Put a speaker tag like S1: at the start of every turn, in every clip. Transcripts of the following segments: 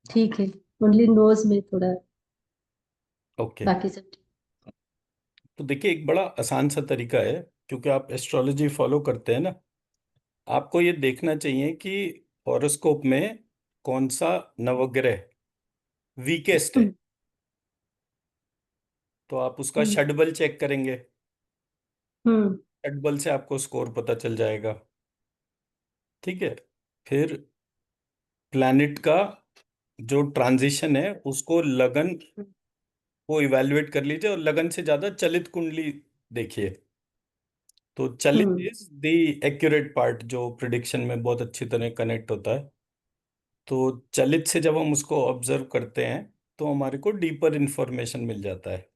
S1: ठीक है। Only knows में थोड़ा,
S2: ओके।
S1: बाकी सब ठीक।
S2: तो देखिए, एक बड़ा आसान सा तरीका है, क्योंकि आप एस्ट्रोलॉजी फॉलो करते हैं ना। आपको ये देखना चाहिए कि हॉरोस्कोप में कौन सा नवग्रह वीकेस्ट है।
S1: हम्म।
S2: तो आप उसका
S1: हम्म।
S2: षटबल चेक करेंगे।
S1: हम्म।
S2: षटबल से आपको स्कोर पता चल जाएगा। ठीक है। फिर प्लैनेट का जो ट्रांजिशन है उसको लगन को इवेलुएट कर लीजिए, और लगन से ज्यादा चलित कुंडली देखिए। तो चलित
S1: हम्म।
S2: इज द एक्यूरेट पार्ट जो प्रिडिक्शन में बहुत अच्छी तरह कनेक्ट होता है। तो चलित से जब हम उसको ऑब्जर्व करते हैं तो हमारे को डीपर इंफॉर्मेशन मिल जाता है।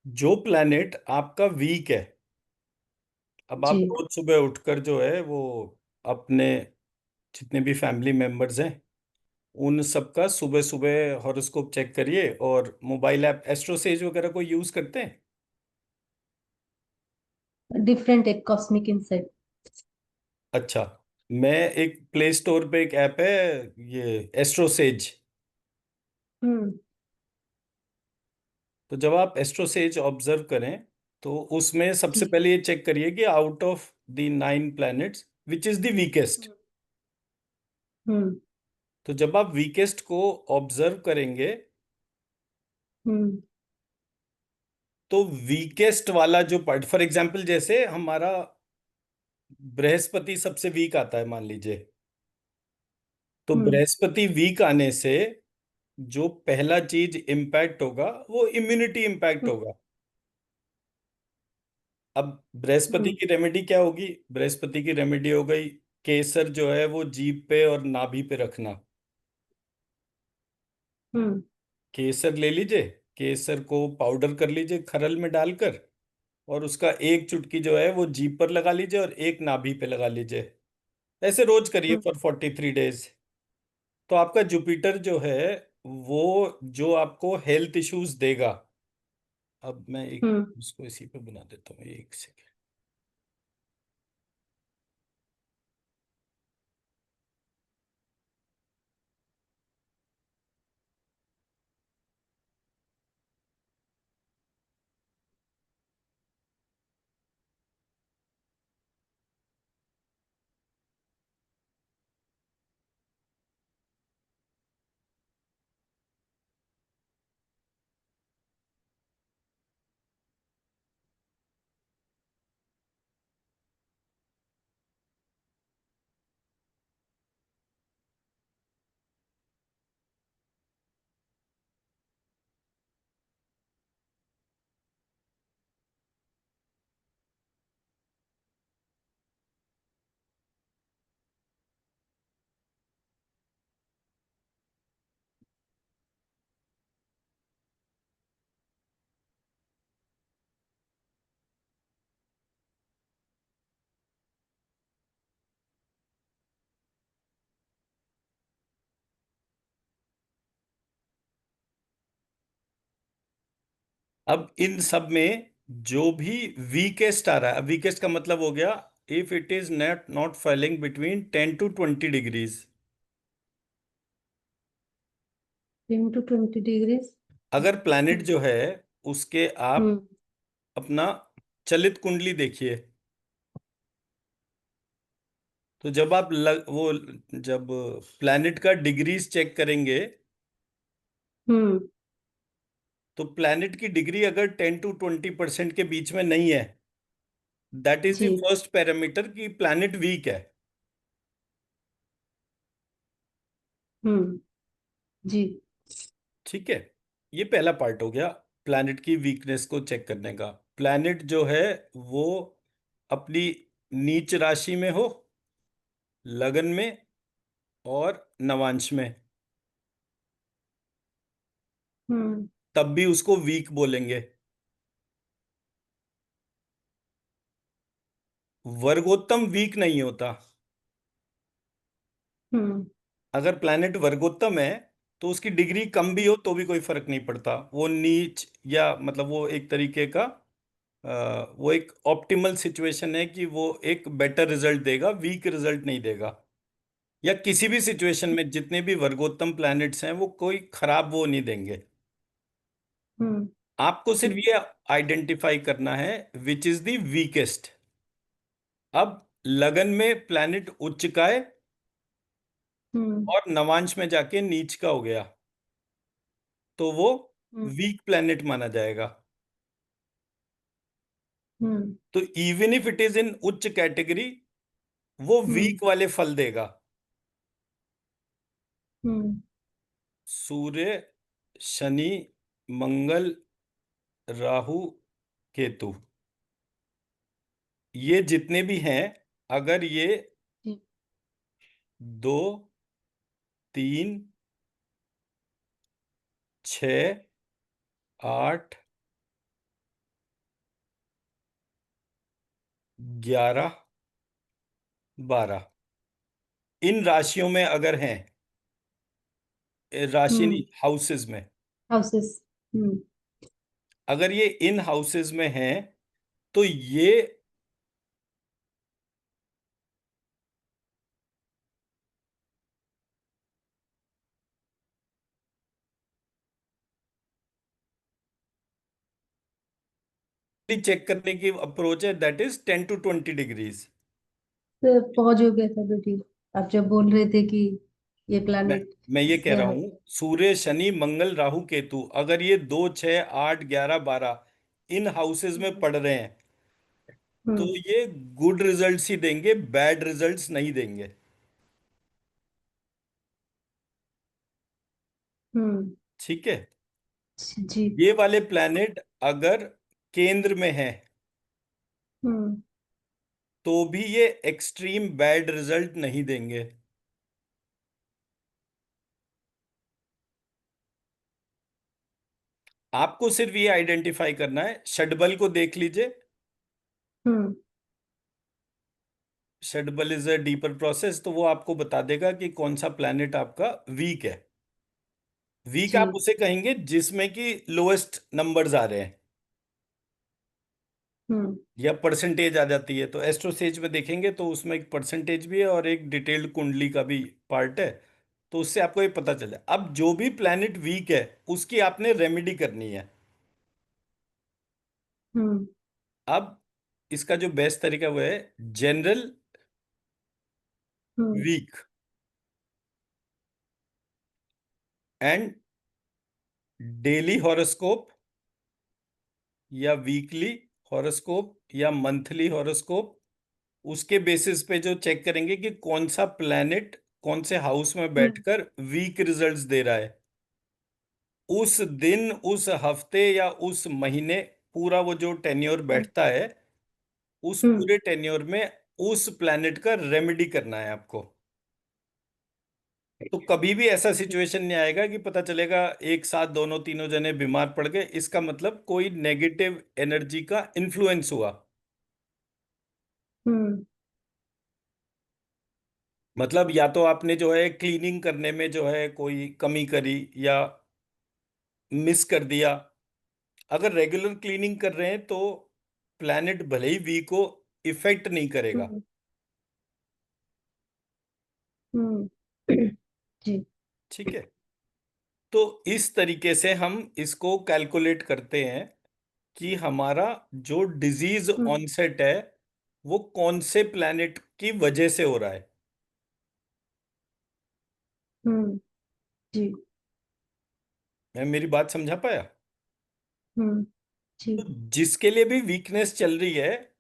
S2: जो प्लैनेट आपका वीक है, अब
S1: जी।
S2: आप रोज सुबह उठकर जो है वो अपने जितने भी फैमिली मेंबर्स हैं उन सबका सुबह सुबह हॉरोस्कोप चेक करिए। और मोबाइल ऐप एस्ट्रोसेज वगैरह को यूज करते हैं?
S1: डिफरेंट एक कॉस्मिक इंसाइट।
S2: अच्छा। मैं एक प्ले स्टोर पे एक ऐप है, ये एस्ट्रोसेज।
S1: हम्म।
S2: तो जब आप एस्ट्रोसेज ऑब्जर्व करें तो उसमें सबसे
S1: ठीक।
S2: पहले ये चेक करिए कि out of the 9 planets which is the weakest.
S1: Hmm. Hmm.
S2: तो जब आप वीकेस्ट को ऑब्जर्व करेंगे
S1: हम्म।
S2: तो वीकेस्ट वाला जो पार्ट, फॉर एग्जांपल जैसे हमारा बृहस्पति सबसे वीक आता है मान लीजिए। तो
S1: हम्म।
S2: बृहस्पति वीक आने से जो पहला चीज इम्पैक्ट होगा वो इम्यूनिटी इम्पैक्ट
S1: हम्म।
S2: होगा। अब बृहस्पति
S1: हम्म।
S2: की रेमेडी क्या होगी? बृहस्पति की रेमेडी हो गई केसर जो है वो जीभ पे और नाभि पे रखना।
S1: हम्म।
S2: केसर ले लीजिए, केसर को पाउडर कर लीजिए खरल में डालकर, और उसका एक चुटकी जो है वो जीभ पर लगा लीजिए और एक नाभि पे लगा लीजिए। ऐसे रोज करिए
S1: हम्म।
S2: For 43 days. तो आपका जुपिटर जो है वो जो आपको हेल्थ इश्यूज देगा। अब मैं एक
S1: हम्म।
S2: उसको इसी पे बना देता हूँ, एक सेकेंड। अब इन सब में जो भी वीकेस्ट आ रहा है, वीकेस्ट का मतलब हो गया if it is not not falling between 10 to 20 degrees.
S1: 10 to 20 degrees.
S2: अगर प्लैनेट जो है उसके आप
S1: हम्म।
S2: अपना चलित कुंडली देखिए। तो जब आप वो जब प्लैनेट का डिग्रीज चेक करेंगे
S1: हम्म।
S2: तो प्लैनेट की डिग्री अगर 10 to 20% के बीच में नहीं है, दैट इज द
S1: जी।
S2: फर्स्ट पैरामीटर कि प्लैनेट वीक है।
S1: हम्म। जी।
S2: ठीक है। ये पहला पार्ट हो गया प्लैनेट की वीकनेस को चेक करने का। प्लैनेट जो है वो अपनी नीच राशि में हो, लगन में और नवांश में,
S1: हम्म।
S2: तब भी उसको वीक बोलेंगे। वर्गोत्तम वीक नहीं होता।
S1: हम्म।
S2: अगर प्लैनेट वर्गोत्तम है तो उसकी डिग्री कम भी हो तो भी कोई फर्क नहीं पड़ता। वो नीच या मतलब वो एक तरीके का वो एक ऑप्टिमल सिचुएशन है कि वो एक बेटर रिजल्ट देगा, वीक रिजल्ट नहीं देगा। या किसी भी सिचुएशन में जितने भी वर्गोत्तम प्लैनेट्स हैं वो कोई खराब वो नहीं देंगे।
S1: हम्म।
S2: आपको सिर्फ
S1: ठीक।
S2: ये आइडेंटिफाई करना है विच इज द वीकेस्ट। अब लगन में प्लैनेट उच्च का है
S1: हम्म।
S2: और नवांश में जाके नीच का हो गया, तो वो
S1: हम्म।
S2: वीक प्लैनेट माना जाएगा।
S1: हम्म।
S2: तो even if it is in उच्च कैटेगरी, वो
S1: हम्म।
S2: वीक वाले फल देगा।
S1: हम्म।
S2: सूर्य, शनि, मंगल, राहु, केतु, ये जितने भी हैं, अगर ये
S1: जी।
S2: 2, 3, 6, 8, 11, 12 इन राशियों में अगर हैं, राशि
S1: हम्म।
S2: नहीं, हाउसेस में,
S1: हाउसेस। हम्म।
S2: अगर ये इन हाउसेस में हैं, तो ये चेक करने की अप्रोच है, दैट इज 10 to 20 डिग्रीज।
S1: तो पहुंच हो गया था बेटी, आप जब बोल रहे थे कि ये
S2: मैं
S1: प्लैनेट
S2: मैं ये कह
S1: इससे
S2: रहा
S1: हट।
S2: हूं, सूर्य, शनि, मंगल, राहु, केतु अगर ये 2, 6, 8, 11, 12 इन हाउसेज में
S1: हम्म।
S2: पड़ रहे हैं, तो
S1: हम्म।
S2: ये गुड रिजल्ट्स ही देंगे, बैड रिजल्ट्स नहीं देंगे।
S1: हम्म।
S2: ठीक है।
S1: जी।
S2: ये वाले प्लैनेट अगर केंद्र में है,
S1: हम्म।
S2: तो भी ये एक्सट्रीम बैड रिजल्ट नहीं देंगे। आपको सिर्फ ये आइडेंटिफाई करना है, षडबल को देख लीजिए।
S1: हम्म।
S2: षडबल इज अ डीपर प्रोसेस, तो वो आपको बता देगा कि कौन सा प्लैनेट आपका वीक है। वीक आप
S1: जी।
S2: उसे कहेंगे जिसमें कि लोएस्ट नंबर्स आ रहे हैं
S1: हम्म।
S2: या परसेंटेज आ जाती है। तो एस्ट्रोसेज में देखेंगे तो उसमें एक परसेंटेज भी है और एक डिटेल्ड कुंडली का भी पार्ट है। तो उससे आपको ये पता चल जाए। अब जो भी प्लैनेट वीक है उसकी आपने रेमेडी करनी है।
S1: हम्म।
S2: अब इसका जो बेस्ट तरीका वो है general
S1: hmm.
S2: Week and daily horoscope या वीकली हॉरोस्कोप या मंथली हॉरोस्कोप, उसके बेसिस पे जो चेक करेंगे कि कौन सा प्लैनेट कौन से हाउस में
S1: हम्म।
S2: बैठकर वीक रिजल्ट्स दे रहा है, उस दिन, उस हफ्ते या उस महीने, पूरा वो जो टेन्योर
S1: हम्म।
S2: बैठता है, उस
S1: हम्म।
S2: पूरे टेन्योर में उस प्लैनेट का रेमेडी करना है आपको। तो कभी भी ऐसा सिचुएशन नहीं आएगा कि पता चलेगा एक साथ दोनों तीनों जने बीमार पड़ गए, इसका मतलब कोई नेगेटिव एनर्जी का इन्फ्लुएंस हुआ।
S1: हम्म।
S2: मतलब या तो आपने जो है क्लीनिंग करने में जो है कोई कमी करी या मिस कर दिया। अगर रेगुलर क्लीनिंग कर रहे हैं तो प्लैनेट भले ही वीक हो, इफेक्ट नहीं करेगा।
S1: हम्म। हम्म। जी।
S2: ठीक है। तो इस तरीके से हम इसको कैलकुलेट करते हैं कि हमारा जो डिजीज
S1: हम्म।
S2: ऑनसेट है वो कौन से प्लैनेट की वजह से हो रहा है।
S1: हम्म। जी।
S2: मैं मेरी बात समझा पाया?
S1: हम्म। जी।
S2: तो जिसके लिए भी वीकनेस चल रही है,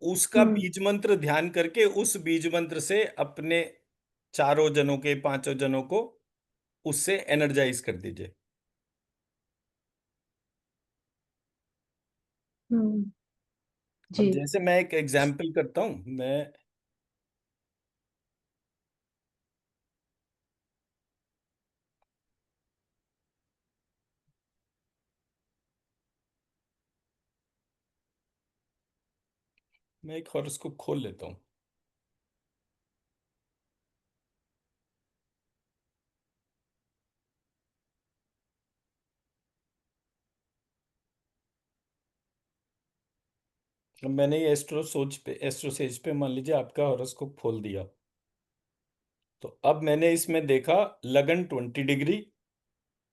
S2: उसका
S1: हम्म।
S2: बीज मंत्र ध्यान करके उस बीज मंत्र से अपने चारों जनों के, पांचों जनों को उससे एनर्जाइज कर दीजिए।
S1: हम्म।
S2: अब
S1: जी।
S2: जैसे मैं एक एग्जाम्पल करता हूं, मैं एक हॉरोस्कोप खोल लेता हूं। अब मैंने ये एस्ट्रो सोच पे, एस्ट्रो सेज पे मान लीजिए आपका हॉरोस्कोप खोल दिया। तो अब मैंने इसमें देखा लगन 20 डिग्री,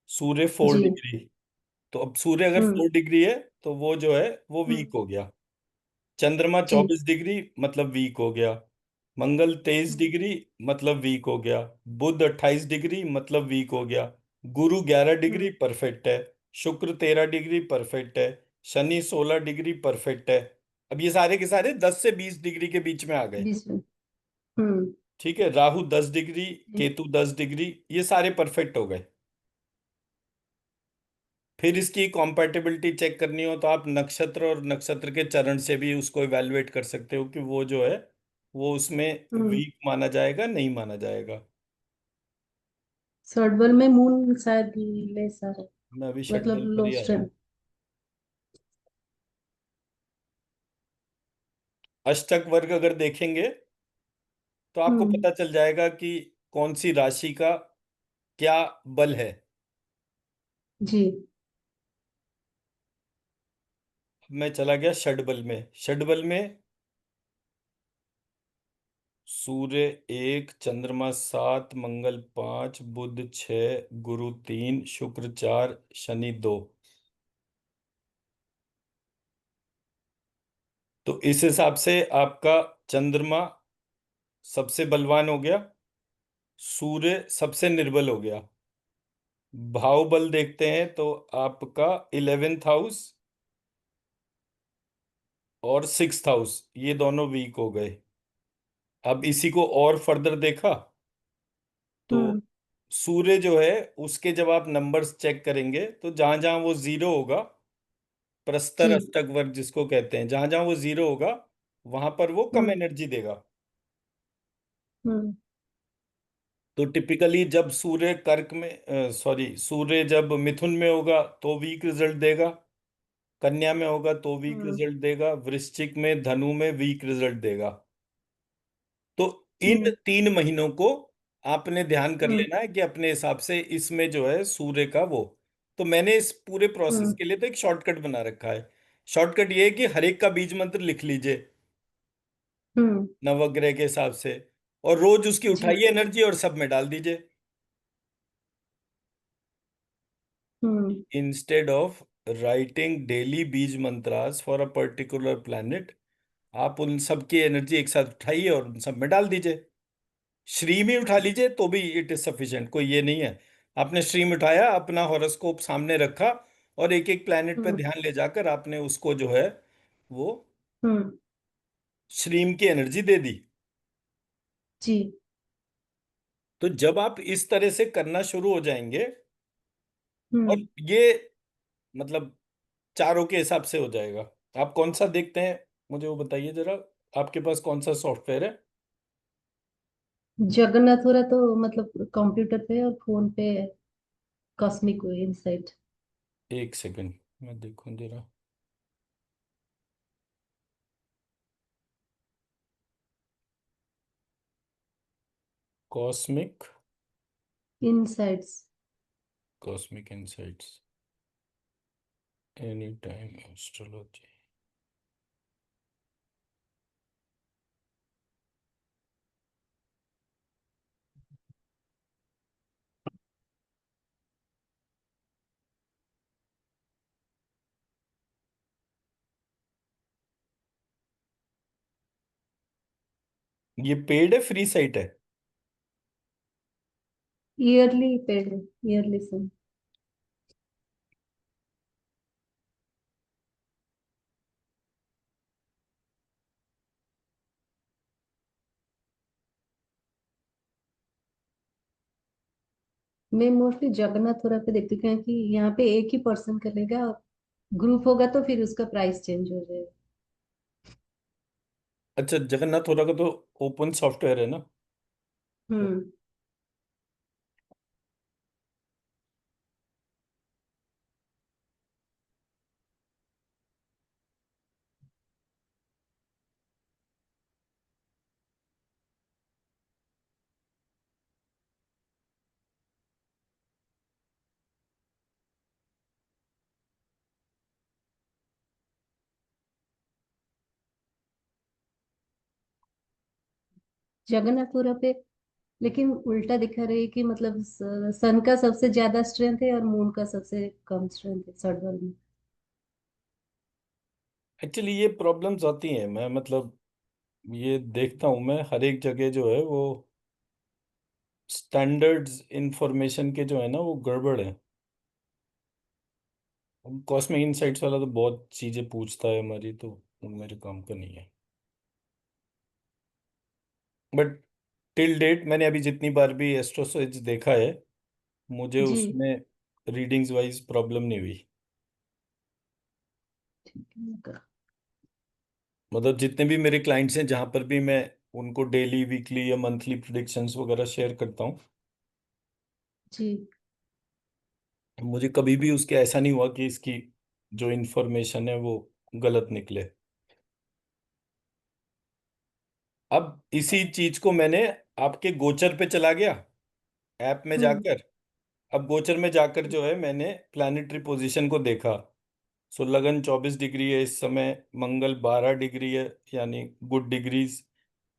S2: सूर्य फोर
S1: जी।
S2: डिग्री तो अब सूर्य अगर
S1: हम्म।
S2: 4 डिग्री है तो वो जो है वो वीक
S1: हम्म।
S2: हो गया। चंद्रमा
S1: जी।
S2: 24 डिग्री मतलब वीक हो गया। मंगल तेईस
S1: हम्म।
S2: डिग्री मतलब वीक हो गया। बुध 28 डिग्री मतलब वीक हो गया। गुरु 11 डिग्री
S1: हम्म।
S2: परफेक्ट है। शुक्र 13 डिग्री परफेक्ट है। शनि 16 डिग्री परफेक्ट है। अब ये सारे के सारे 10 से 20 डिग्री के बीच में आ गए।
S1: 20 में। हम्म।
S2: ठीक है, राहु 10 डिग्री,
S1: जी।
S2: केतु 10 डिग्री, ये सारे परफेक्ट हो गए। फिर इसकी कॉम्पैटिबिलिटी चेक करनी हो तो आप नक्षत्र और नक्षत्र के चरण से भी उसको इवेलुएट कर सकते हो कि वो जो है वो उसमें
S1: हम्म।
S2: वीक माना जाएगा नहीं माना जाएगा।
S1: सर्डबल में मून शायद लेसा है,
S2: मैं अभी
S1: मतलब
S2: षटबल पर
S1: लो
S2: ही आया हूँ।
S1: स्ट्रेंथ।
S2: अष्टक वर्ग अगर देखेंगे तो आपको
S1: हम्म।
S2: पता चल जाएगा कि कौन सी राशि का क्या बल है।
S1: जी।
S2: मैं चला गया षटबल में। षटबल में सूर्य 1, चंद्रमा 7, मंगल 5, बुध 6, गुरु 3, शुक्र 4, शनि 2। तो इस हिसाब से आपका चंद्रमा सबसे बलवान हो गया, सूर्य सबसे निर्बल हो गया। भाव बल देखते हैं तो आपका 11th हाउस और 6th हाउस ये दोनों वीक हो गए। अब इसी को और फर्दर देखा तो
S1: हम्म।
S2: सूर्य जो है उसके जब आप नंबर्स चेक करेंगे तो जहां जहां वो जीरो होगा, प्रस्तर
S1: जी।
S2: अष्टक वर्ग जिसको कहते हैं, जहां जहां वो जीरो होगा वहां पर वो कम
S1: हम्म।
S2: एनर्जी देगा।
S1: हम्म।
S2: तो टिपिकली जब सूर्य कर्क में सॉरी सूर्य जब मिथुन में होगा तो वीक रिजल्ट देगा, कन्या में होगा तो वीक
S1: हम्म।
S2: रिजल्ट देगा, वृश्चिक में धनु में वीक रिजल्ट देगा। तो इन
S1: हम्म।
S2: 3 महीनों को आपने ध्यान कर
S1: हम्म।
S2: लेना है कि अपने हिसाब से इसमें जो है सूर्य का वो। तो मैंने इस पूरे प्रोसेस
S1: हम्म।
S2: के लिए तो एक शॉर्टकट बना रखा है। शॉर्टकट ये है कि हर एक का बीज मंत्र लिख लीजिए
S1: हम्म।
S2: नवग्रह के हिसाब से, और रोज उसकी
S1: जी।
S2: उठाइए एनर्जी और सब में डाल दीजिए।
S1: हम्म।
S2: इंस्टेड ऑफ राइटिंग डेली बीज mantras for a particular planet, आप उन सब की एनर्जी एक साथ उठाइए और उन सब में डाल दीजिए। श्री में उठा लीजिए तो भी इट इज सफिशिएंट, कोई ये नहीं है। आपने श्री में उठाया, अपना हॉरोस्कोप सामने रखा और एक एक प्लैनेट पे
S1: हम्म।
S2: ध्यान ले जाकर आपने उसको जो है वो
S1: हम्म।
S2: श्रीम की एनर्जी दे दी।
S1: जी।
S2: तो जब आप इस तरह से करना शुरू हो जाएंगे और
S1: हम्म।
S2: ये मतलब चारों के हिसाब से हो जाएगा। आप कौन सा देखते हैं मुझे वो बताइए जरा, आपके पास कौन सा सॉफ्टवेयर है?
S1: जगन्नाथ हो रहा तो मतलब कंप्यूटर पे और फोन पे कॉस्मिक इनसाइट।
S2: एक सेकंड मैं देखूं जरा। Cosmic,
S1: insights.
S2: Cosmic insights, any time astrology. ये पेड है फ्री साइट है?
S1: ईयरली पेड, ईयरली से। मैं मोस्टली जगन्नाथपुरा पे देखती हूँ क्योंकि यहाँ पे एक ही पर्सन करेगा, ग्रुप होगा तो फिर उसका प्राइस चेंज हो जाएगा।
S2: अच्छा, जगन्नाथ होरा का तो ओपन सॉफ्टवेयर है ना?
S1: हम्म। जगन्नाथपुरा पे लेकिन उल्टा दिखा रही है कि मतलब सन का सबसे ज्यादा स्ट्रेंथ है और मून का सबसे कम स्ट्रेंथ है थर्ड वर्ल्ड में।
S2: एक्चुअली ये प्रॉब्लम्स आती हैं, मैं मतलब ये देखता हूँ मैं हर एक जगह जो है वो स्टैंडर्ड्स इंफॉर्मेशन के जो है ना वो गड़बड़ है। कॉस्मिक इनसाइट्स वाला तो बहुत चीजें पूछता है हमारी, तो वो मेरे काम का नहीं है। बट टिल डेट मैंने अभी जितनी बार भी एस्ट्रोसर्च देखा है, मुझे
S1: जी।
S2: उसमें रीडिंग्स वाइज प्रॉब्लम नहीं हुई।
S1: ठीक है, मैं
S2: मतलब जितने भी मेरे क्लाइंट्स हैं जहां पर भी मैं उनको डेली वीकली या मंथली प्रिडिक्शंस वगैरह शेयर करता हूँ,
S1: जी।
S2: मुझे कभी भी उसके ऐसा नहीं हुआ कि इसकी जो इन्फॉर्मेशन है वो गलत निकले। अब इसी चीज को मैंने आपके गोचर पे चला गया ऐप में
S1: हम्म।
S2: जाकर। अब गोचर में जाकर जो है मैंने प्लैनेटरी पोजीशन को देखा। सो लगन 24 डिग्री है इस समय, मंगल 12 डिग्री है यानी गुड डिग्रीज,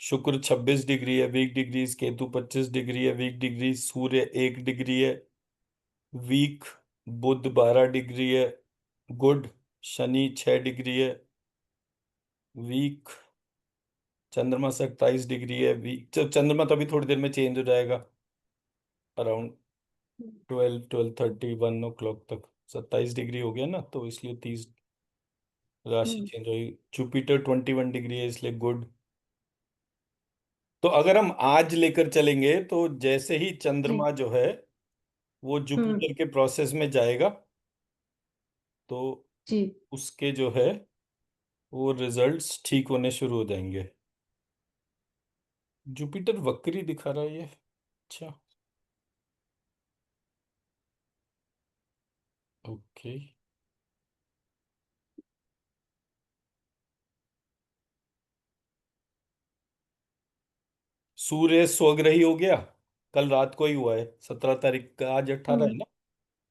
S2: शुक्र 26 डिग्री है वीक डिग्रीज, केतु 25 डिग्री है वीक डिग्रीज, सूर्य 1 डिग्री है वीक, बुध 12 डिग्री है गुड, शनि 6 डिग्री है वीक, चंद्रमा 27 डिग्री है वीक। चंद्रमा तो अभी थोड़ी देर में चेंज हो जाएगा, अराउंड 12, 12:30, 1 o'clock तक 27 डिग्री हो गया ना, तो इसलिए 30 राशि
S1: हम्म।
S2: चेंज होगी। जुपिटर 21 डिग्री है इसलिए गुड। तो अगर हम आज लेकर चलेंगे तो जैसे ही
S1: जी।
S2: चंद्रमा जो है वो
S1: हम्म।
S2: जुपिटर के प्रोसेस में जाएगा, तो
S1: जी।
S2: उसके जो है वो रिजल्ट्स ठीक होने शुरू हो जाएंगे। जुपिटर वक्री दिखा रहा है ये। अच्छा। ओके। सूर्य स्वग्रही हो गया, कल रात को ही हुआ है 17 तारीख का, आज 18 है
S1: हम्म।
S2: ना।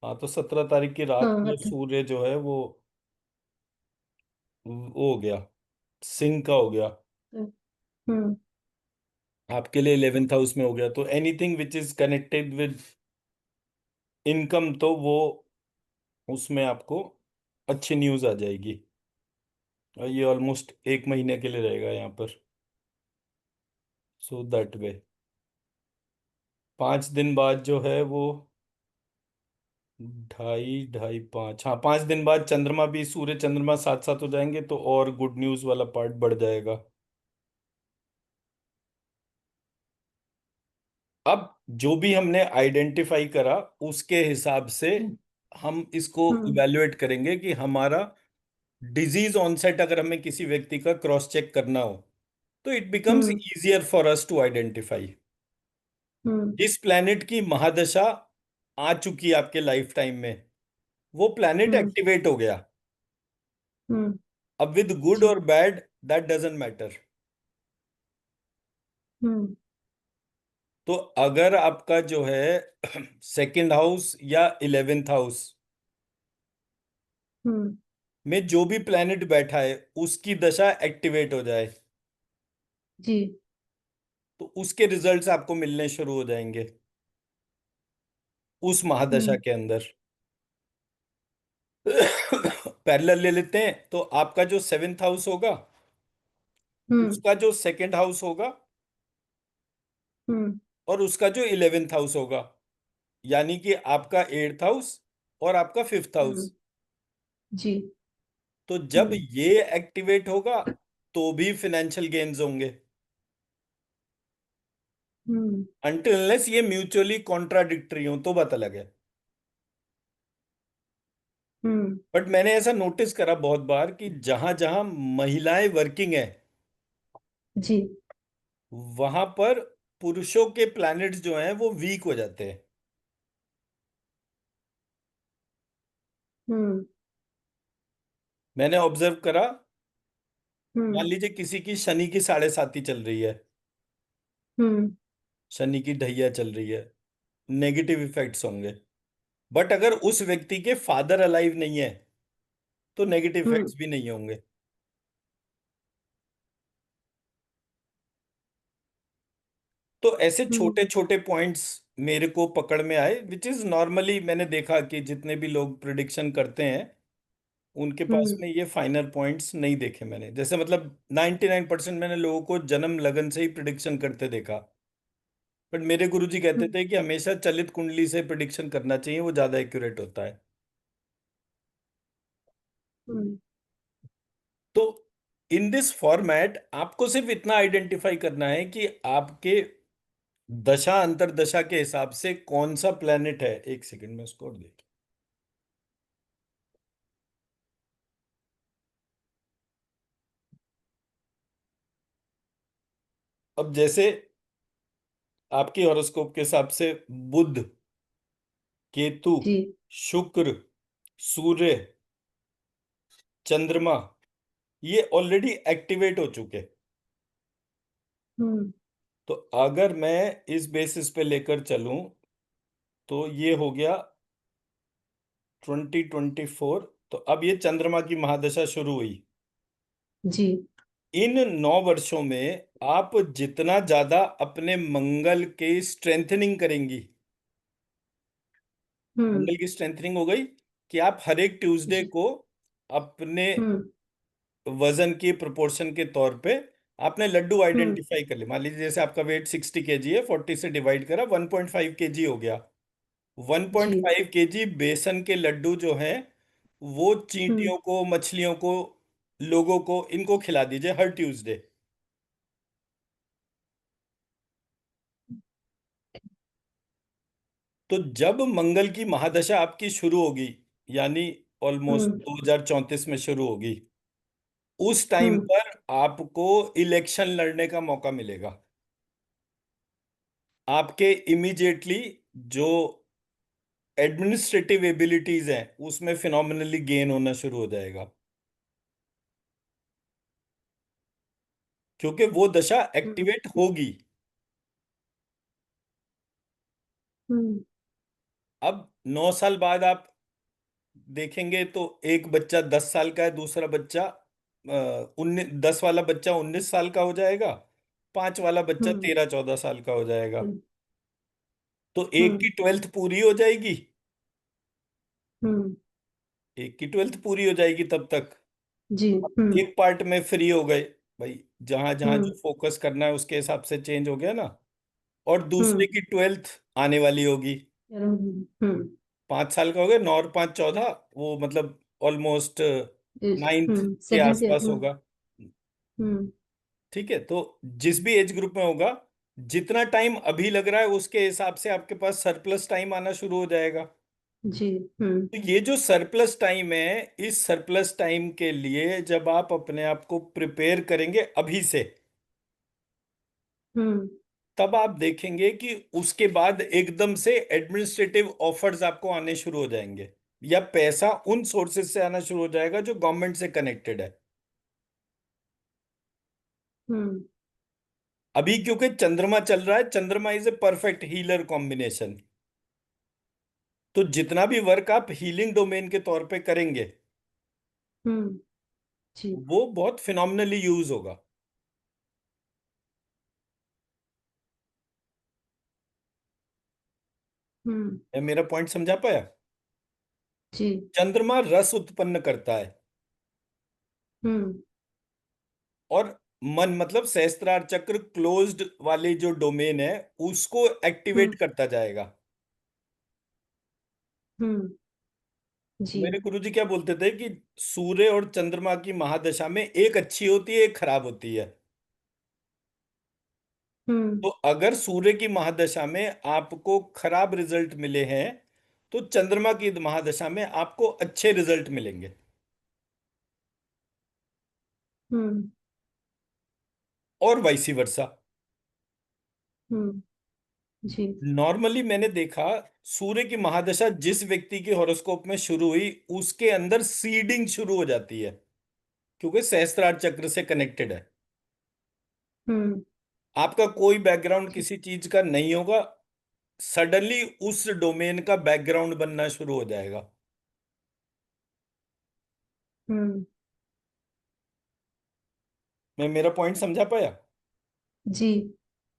S2: हाँ, तो 17 तारीख की रात
S1: हाँ
S2: को
S1: अच्छा।
S2: सूर्य जो है वो हो गया, सिंह का हो गया।
S1: हम्म।
S2: आपके लिए 11th हाउस में हो गया, तो anything which is connected with income, तो वो उसमें आपको अच्छी न्यूज आ जाएगी। और ये ऑलमोस्ट 1 महीने के लिए रहेगा यहाँ पर। सो दैट वे 5 दिन बाद जो है वो 2.5, 2.5, 5, हाँ 5 दिन बाद चंद्रमा भी, सूर्य चंद्रमा साथ साथ हो जाएंगे, तो और गुड न्यूज वाला पार्ट बढ़ जाएगा। अब जो भी हमने आइडेंटिफाई करा उसके हिसाब से
S1: हम्म।
S2: हम इसको
S1: हम्म।
S2: इवेल्युएट करेंगे कि हमारा डिजीज ऑनसेट अगर हमें किसी व्यक्ति का क्रॉस चेक करना हो, तो it becomes
S1: hmm.
S2: Easier for us to identify.
S1: Hmm.
S2: जिस प्लैनेट की महादशा आ चुकी है आपके लाइफ टाइम में, वो प्लैनेट
S1: हम्म।
S2: एक्टिवेट हो गया।
S1: हम्म।
S2: अब विद गुड
S1: जी।
S2: और बैड दैट डजेंट मैटर।
S1: हम्म।
S2: तो अगर आपका जो है सेकंड हाउस या 11th हाउस
S1: हम्म।
S2: में जो भी प्लैनेट बैठा है उसकी दशा एक्टिवेट हो जाए,
S1: जी।
S2: तो उसके रिजल्ट्स आपको मिलने शुरू हो जाएंगे उस महादशा
S1: हम्म।
S2: के अंदर। पैरेलल ले लेते हैं, तो आपका जो 7th हाउस होगा
S1: हम्म।
S2: उसका जो सेकंड हाउस होगा
S1: हम्म।
S2: और उसका जो 11th हाउस होगा, यानी कि आपका 8th हाउस और आपका 5th हाउस।
S1: हम्म। जी।
S2: तो जब
S1: हम्म।
S2: ये एक्टिवेट होगा तो भी फिनेंशियल गेन्स होंगे,
S1: हम्म।
S2: अनटिल अनलेस ये म्यूचुअली कॉन्ट्राडिक्टरी हो तो बात अलग है।
S1: हम्म।
S2: बट मैंने ऐसा नोटिस करा बहुत बार कि जहां जहां महिलाएं वर्किंग है
S1: जी।
S2: वहां पर पुरुषों के प्लैनेट्स जो हैं वो वीक हो जाते हैं।
S1: हम्म।
S2: मैंने ऑब्जर्व करा, मान
S1: हम्म।
S2: लीजिए किसी की शनि की 7.5 चल रही है,
S1: हम्म।
S2: शनि की ढैया चल रही है, नेगेटिव इफेक्ट्स होंगे। बट अगर उस व्यक्ति के फादर अलाइव नहीं है तो नेगेटिव
S1: हम्म।
S2: इफेक्ट्स भी नहीं होंगे। तो ऐसे
S1: हम्म
S2: छोटे छोटे पॉइंट्स मेरे को पकड़ में आए, विच इज नॉर्मली मैंने देखा कि जितने भी लोग प्रिडिक्शन करते हैं उनके पास
S1: हम्म
S2: में ये फाइनल पॉइंट्स नहीं देखे मैंने। जैसे मतलब 99% मैंने लोगों को जन्म लगन से ही प्रिडिक्शन करते देखा। बट मेरे गुरुजी कहते
S1: हम्म
S2: थे कि हमेशा चलित कुंडली से प्रिडिक्शन करना चाहिए, वो ज्यादा एक्यूरेट होता है।
S1: हम्म
S2: तो इन दिस फॉर्मेट आपको सिर्फ इतना आइडेंटिफाई करना है कि आपके दशा अंतरदशा के हिसाब से कौन सा प्लेनेट है। एक सेकंड में उसको देख। अब जैसे आपकी हॉरोस्कोप के हिसाब से बुध, केतु,
S1: जी।
S2: शुक्र, सूर्य, चंद्रमा, ये ऑलरेडी एक्टिवेट हो चुके।
S1: हम्म
S2: तो अगर मैं इस बेसिस पे लेकर चलूं तो ये हो गया 2024। तो अब ये चंद्रमा की महादशा शुरू हुई।
S1: जी।
S2: इन 9 वर्षों में आप जितना ज्यादा अपने मंगल के स्ट्रेंथनिंग करेंगी,
S1: हम्म
S2: मंगल की स्ट्रेंथनिंग हो गई कि आप हर एक ट्यूसडे
S1: जी।
S2: को अपने
S1: हम्म
S2: वजन की प्रोपोर्शन के तौर पे आपने लड्डू
S1: हम्म
S2: आइडेंटिफाई कर लिया। मान लीजिए जैसे आपका वेट 60 kg है, 40 से डिवाइड करा 1.5 kg हो गया।
S1: जी।
S2: 1.5 kg बेसन के लड्डू जो हैं वो
S1: हम्म
S2: चींटियों को, मछलियों को, लोगों को, इनको खिला दीजिए हर ट्यूसडे। तो जब मंगल की महादशा आपकी शुरू होगी, यानी ऑलमोस्ट
S1: हम्म
S2: 2034 में शुरू होगी, उस टाइम
S1: हम्म
S2: पर आपको इलेक्शन लड़ने का मौका मिलेगा। आपके इमीडिएटली जो एडमिनिस्ट्रेटिव एबिलिटीज हैं उसमें फिनोमिनली गेन होना शुरू हो जाएगा, क्योंकि वो दशा
S1: हम्म
S2: एक्टिवेट होगी।
S1: हम्म
S2: अब 9 साल बाद आप देखेंगे तो एक बच्चा 10 साल का है, दूसरा बच्चा 10 वाला बच्चा 19 साल का हो जाएगा, 5 वाला बच्चा
S1: हम्म
S2: 13-14 साल का हो जाएगा।
S1: हम्म
S2: तो एक की 12th पूरी हो जाएगी,
S1: हम्म
S2: एक की 12th पूरी हो जाएगी तब तक।
S1: जी।
S2: एक पार्ट में फ्री हो गए भाई, जहां जहां
S1: हम्म
S2: जो फोकस करना है उसके हिसाब से चेंज हो गया ना। और दूसरे
S1: हम्म
S2: की 12th आने वाली होगी।
S1: हम्म
S2: 5 साल का हो गया, 9 और 5 14, वो मतलब ऑलमोस्ट नाइन्थ के
S1: सेवेंथ।
S2: आसपास होगा।
S1: हम्म
S2: ठीक है, तो जिस भी एज ग्रुप में होगा, जितना टाइम अभी लग रहा है उसके हिसाब से आपके पास सरप्लस टाइम आना शुरू हो जाएगा।
S1: जी। हम्म
S2: तो ये जो सरप्लस टाइम है, इस सरप्लस टाइम के लिए जब आप अपने आप को प्रिपेयर करेंगे अभी से,
S1: हम्म
S2: तब आप देखेंगे कि उसके बाद एकदम से एडमिनिस्ट्रेटिव ऑफर्स आपको आने शुरू हो जाएंगे, या पैसा उन सोर्सेज से आना शुरू हो जाएगा जो गवर्नमेंट से कनेक्टेड है।
S1: हम्म
S2: अभी क्योंकि चंद्रमा चल रहा है, चंद्रमा is a perfect healer combination. तो जितना भी वर्क आप हीलिंग डोमेन के तौर पे करेंगे
S1: हम्म जी।
S2: वो बहुत फिनोमिनली यूज होगा।
S1: हम्म
S2: मैं मेरा पॉइंट समझा पाया?
S1: जी।
S2: चंद्रमा रस उत्पन्न करता है,
S1: हम्म
S2: और मन मतलब सहस्त्रार चक्र क्लोज्ड वाले जो डोमेन है उसको एक्टिवेट
S1: हम्म
S2: करता जाएगा।
S1: हम्म
S2: तो
S1: जी।
S2: मेरे गुरुजी क्या बोलते थे कि सूर्य और चंद्रमा की महादशा में एक अच्छी होती है, एक खराब होती है।
S1: हम्म
S2: तो अगर सूर्य की महादशा में आपको खराब रिजल्ट मिले हैं तो चंद्रमा की महादशा में आपको अच्छे रिजल्ट मिलेंगे।
S1: हम्म
S2: और वाइसी वर्सा।
S1: हम्म जी।
S2: नॉर्मली मैंने देखा, सूर्य की महादशा जिस व्यक्ति के हॉरोस्कोप में शुरू हुई उसके अंदर सीडिंग शुरू हो जाती है, क्योंकि सहस्त्रार चक्र से कनेक्टेड है।
S1: हम्म
S2: आपका कोई बैकग्राउंड किसी चीज का नहीं होगा, सडनली उस डोमेन का बैकग्राउंड बनना शुरू हो जाएगा।
S1: हम्म
S2: मैं मेरा पॉइंट समझा पाया?
S1: जी।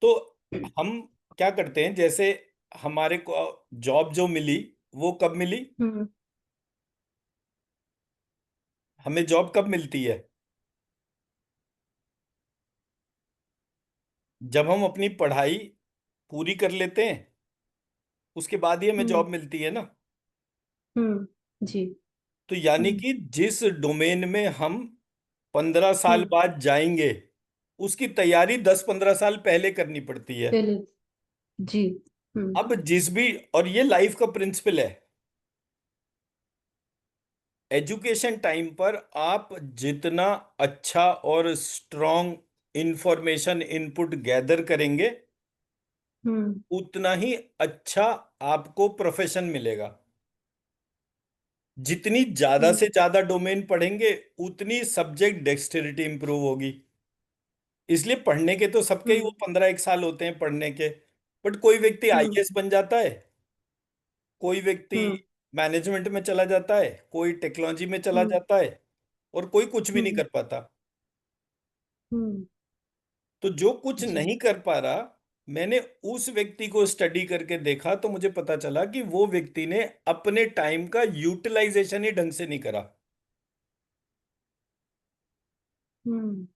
S2: तो हम क्या करते हैं, जैसे हमारे को जॉब जो मिली वो कब मिली,
S1: हम्म
S2: हमें जॉब कब मिलती है, जब हम अपनी पढ़ाई पूरी कर लेते हैं, उसके बाद ही हमें
S1: हम्म
S2: जॉब मिलती है ना।
S1: जी।
S2: तो यानी
S1: हम्म
S2: कि जिस डोमेन में हम 15 साल
S1: हम्म
S2: बाद जाएंगे, उसकी तैयारी 10-15 साल पहले करनी पड़ती है।
S1: पहले। जी।
S2: अब जिस भी, और ये लाइफ का प्रिंसिपल है, एजुकेशन टाइम पर आप जितना अच्छा और स्ट्रॉन्ग इंफॉर्मेशन इनपुट गैदर करेंगे,
S1: हम्म
S2: उतना ही अच्छा आपको प्रोफेशन मिलेगा। जितनी ज्यादा
S1: हम्म
S2: से ज्यादा डोमेन पढ़ेंगे, उतनी सब्जेक्ट डेक्सटेरिटी इंप्रूव होगी। इसलिए पढ़ने के तो सबके ही वो
S1: हम्म
S2: 15 1 साल होते हैं पढ़ने के। बट कोई व्यक्ति
S1: हम्म
S2: आईएएस बन जाता है, कोई व्यक्ति
S1: हम्म
S2: मैनेजमेंट में चला जाता है, कोई टेक्नोलॉजी में चला
S1: हम्म
S2: जाता है, और कोई कुछ भी नहीं
S1: हम्म
S2: कर पाता।
S1: हम्म
S2: तो जो कुछ
S1: जी।
S2: नहीं कर पा रहा, मैंने उस व्यक्ति को स्टडी करके देखा तो मुझे पता चला कि वो व्यक्ति ने अपने टाइम का यूटिलाइजेशन ही ढंग से नहीं करा।
S1: हम्म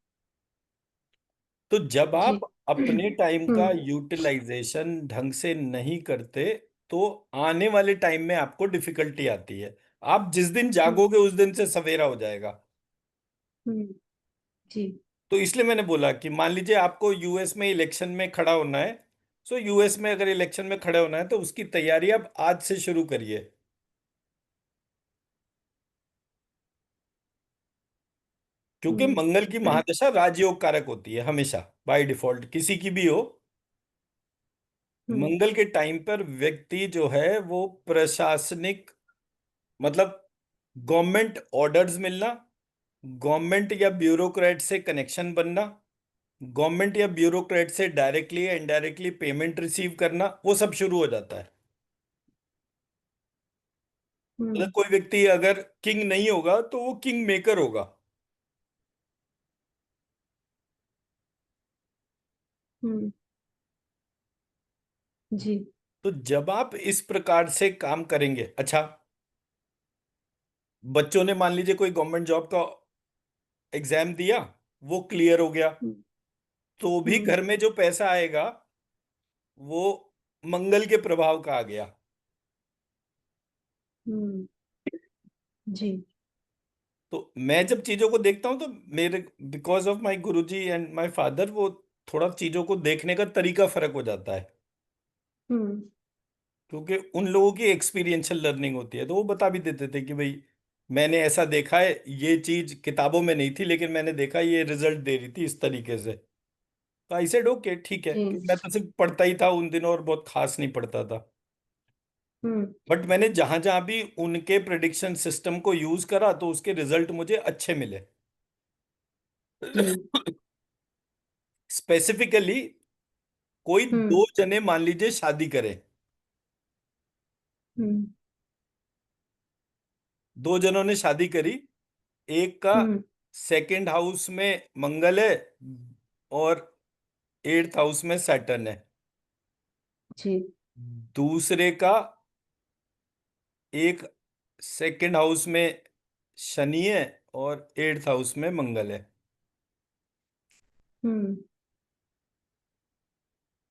S2: तो जब
S1: जी।
S2: आप अपने टाइम का
S1: हम्म
S2: यूटिलाइजेशन ढंग से नहीं करते, तो आने वाले टाइम में आपको डिफिकल्टी आती है। आप जिस दिन
S1: हम्म
S2: जागोगे उस दिन से सवेरा हो जाएगा।
S1: हम्म जी।
S2: तो इसलिए मैंने बोला कि मान लीजिए आपको यूएस में इलेक्शन में खड़ा होना है। सो यूएस में अगर इलेक्शन में खड़े होना है तो उसकी तैयारी आप आज से शुरू करिए। क्योंकि
S1: हम्म
S2: मंगल की महादशा राजयोग कारक होती है हमेशा, बाय डिफॉल्ट किसी की भी हो।
S1: हम्म
S2: मंगल के टाइम पर व्यक्ति जो है वो प्रशासनिक, मतलब गवर्नमेंट ऑर्डर्स मिलना, गवर्नमेंट या ब्यूरोक्रेट से कनेक्शन बनना, गवर्नमेंट या ब्यूरोक्रेट से डायरेक्टली या इनडायरेक्टली पेमेंट रिसीव करना, वो सब शुरू हो जाता है। मतलब
S1: हम्म
S2: कोई व्यक्ति अगर किंग नहीं होगा तो वो किंग मेकर होगा।
S1: हम्म जी।
S2: तो जब आप इस प्रकार से काम करेंगे, अच्छा, बच्चों ने मान लीजिए कोई गवर्नमेंट जॉब का एग्जाम दिया, वो क्लियर हो गया,
S1: हम्म
S2: तो भी
S1: हम्म
S2: घर में जो पैसा आएगा वो मंगल के प्रभाव का आ गया।
S1: हम्म, जी।
S2: तो मैं जब चीजों को देखता हूं तो मेरे, because of my Guruji and my father, वो थोड़ा चीजों को देखने का तरीका फर्क हो जाता है।
S1: हम्म
S2: क्योंकि उन लोगों की एक्सपीरियंशियल लर्निंग होती है, तो वो बता भी देते थे कि भाई मैंने ऐसा देखा है, ये चीज किताबों में नहीं थी लेकिन मैंने देखा ये रिजल्ट दे रही थी इस तरीके से। तो आई सेड ओके ठीक है,
S1: जी।
S2: क्योंकि मैं तो सिर्फ पढ़ता ही था उन दिनों और बहुत खास नहीं पढ़ता था।
S1: हम्म
S2: बट मैंने जहां जहां भी उनके प्रिडिक्शन सिस्टम को यूज करा तो उसके रिजल्ट मुझे अच्छे मिले।
S1: जी।
S2: स्पेसिफिकली कोई
S1: हम्म
S2: दो जने मान लीजिए शादी करें,
S1: हम्म
S2: दो जनों ने शादी करी, एक का
S1: हम्म
S2: सेकंड हाउस में मंगल है और 8th हाउस में सैटर्न है।
S1: जी।
S2: दूसरे का एक सेकंड हाउस में शनि है और 8th हाउस में मंगल है।
S1: हम्म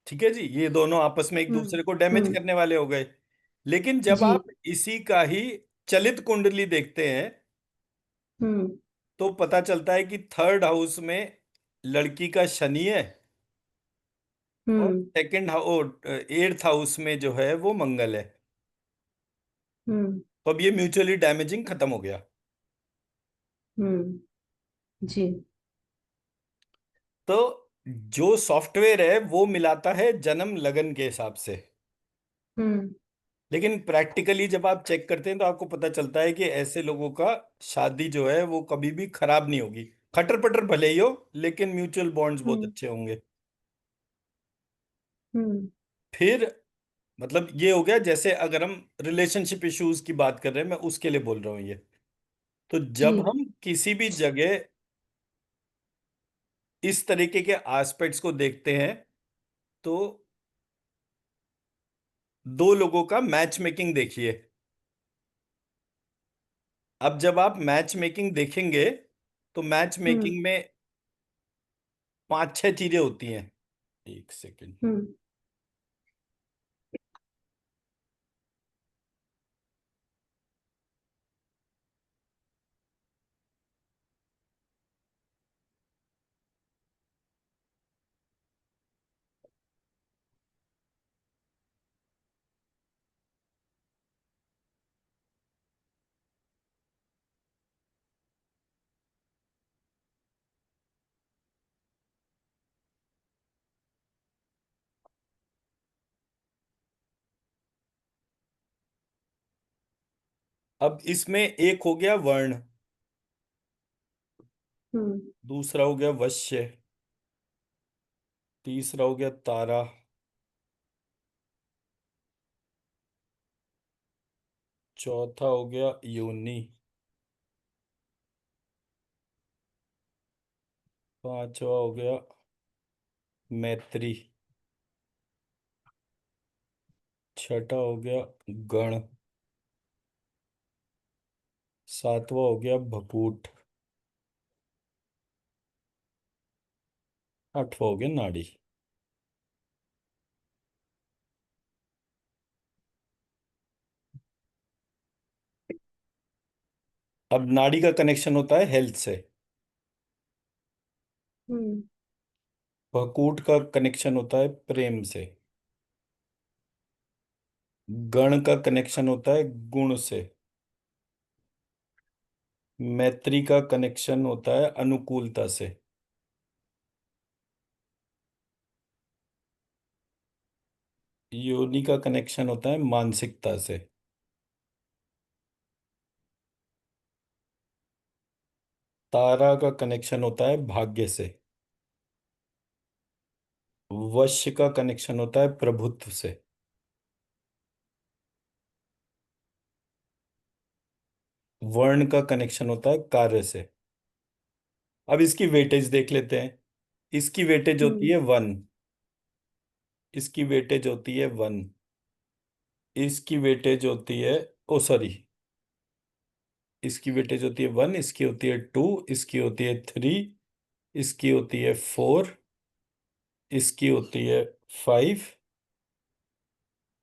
S2: ठीक है जी, ये दोनों आपस में एक
S1: हम्म
S2: दूसरे को डैमेज
S1: हम्म
S2: करने वाले हो गए। लेकिन जब
S1: जी।
S2: आप इसी का ही चलित कुंडली देखते हैं
S1: हम्म
S2: तो पता चलता है कि 3rd हाउस में लड़की का शनि है और
S1: हम्म
S2: सेकंड हाउस 8th हाउस में जो है वो मंगल है।
S1: हम्म
S2: तो अब ये म्यूचुअली डैमेजिंग खत्म हो गया।
S1: जी।
S2: तो जो सॉफ्टवेयर है वो मिलाता है जन्म लगन के हिसाब से।
S1: हम्म
S2: लेकिन प्रैक्टिकली जब आप चेक करते हैं तो आपको पता चलता है कि ऐसे लोगों का शादी जो है वो कभी भी खराब नहीं होगी। खटर पटर भले ही हो, लेकिन म्यूचुअल बॉन्ड्स बहुत
S1: हम्म
S2: अच्छे होंगे।
S1: हम्म
S2: फिर मतलब ये हो गया, जैसे अगर हम रिलेशनशिप इश्यूज की बात कर रहे हैं, मैं उसके लिए बोल रहा हूँ ये। तो
S1: जी।
S2: जब हम किसी भी जगह इस तरीके के एस्पेक्ट्स को देखते हैं तो दो लोगों का मैच मेकिंग देखिए। अब जब आप मैच मेकिंग देखेंगे तो मैच
S1: हम्म।
S2: मेकिंग में पांच छह चीजें होती हैं। एक सेकेंड।
S1: हम्म।
S2: अब इसमें एक हो गया वर्ण,
S1: हम्म।
S2: दूसरा हो गया वश्य, तीसरा हो गया तारा, चौथा हो गया योनि, पांचवा हो गया मैत्री, छठा हो गया गण, सातवां हो गया भकूट, आठवां हो गया नाड़ी। अब नाड़ी का कनेक्शन होता है हेल्थ से,
S1: हम्म।
S2: भकूट का कनेक्शन होता है प्रेम से, गण का कनेक्शन होता है गुण से, मैत्री का कनेक्शन होता है अनुकूलता से, योनि का कनेक्शन होता है मानसिकता से, तारा का कनेक्शन होता है भाग्य से, वश का कनेक्शन होता है प्रभुत्व से, वर्ण का कनेक्शन होता है कार्य से। अब इसकी वेटेज देख लेते हैं। इसकी वेटेज होती
S1: हम्म।
S2: है वन, इसकी वेटेज होती है वन, इसकी वेटेज होती है, ओ सॉरी, इसकी वेटेज होती है वन, इसकी होती है टू, इसकी होती है थ्री, इसकी होती है फोर, इसकी होती है फाइव,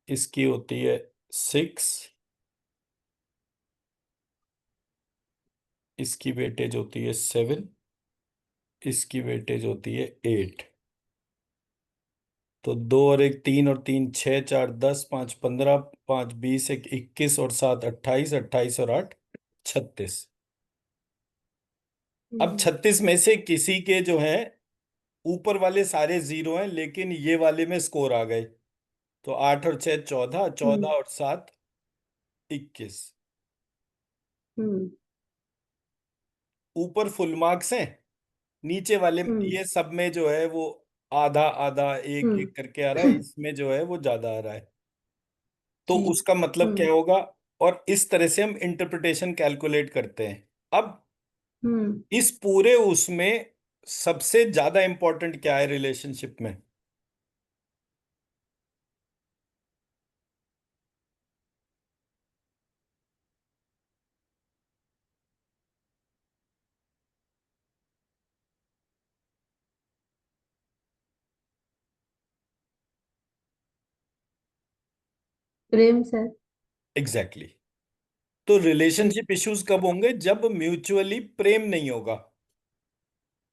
S2: इसकी होती है सिक्स, इसकी वेटेज होती है सेवन, इसकी वेटेज होती है एट। तो दो और एक तीन और तीन छः, चार 10, पाँच 15, पाँच 20, एक 21 और सात 28, 28 और आठ 36। अब
S1: हम्म।
S2: 36 में से किसी के जो है ऊपर वाले सारे जीरो हैं, लेकिन ये वाले में स्कोर आ गए। तो 8 और 6 14, 14
S1: हम्म।
S2: और 7 21।
S1: हम्म।
S2: ऊपर फुल मार्क्स हैं, नीचे वाले
S1: हम्म।
S2: ये सब में जो है वो आधा आधा एक
S1: हम्म।
S2: एक करके आ रहा है, इसमें जो है वो ज्यादा आ रहा है। तो
S1: जी।
S2: उसका मतलब क्या
S1: हम्म।
S2: होगा? और इस तरह से हम इंटरप्रिटेशन कैलकुलेट करते हैं। अब
S1: हम्म।
S2: इस पूरे उसमें सबसे ज्यादा इंपॉर्टेंट क्या है रिलेशनशिप में?
S1: प्रेम सर।
S2: Exactly exactly. तो रिलेशनशिप इश्यूज कब होंगे? जब म्यूचुअली प्रेम नहीं होगा।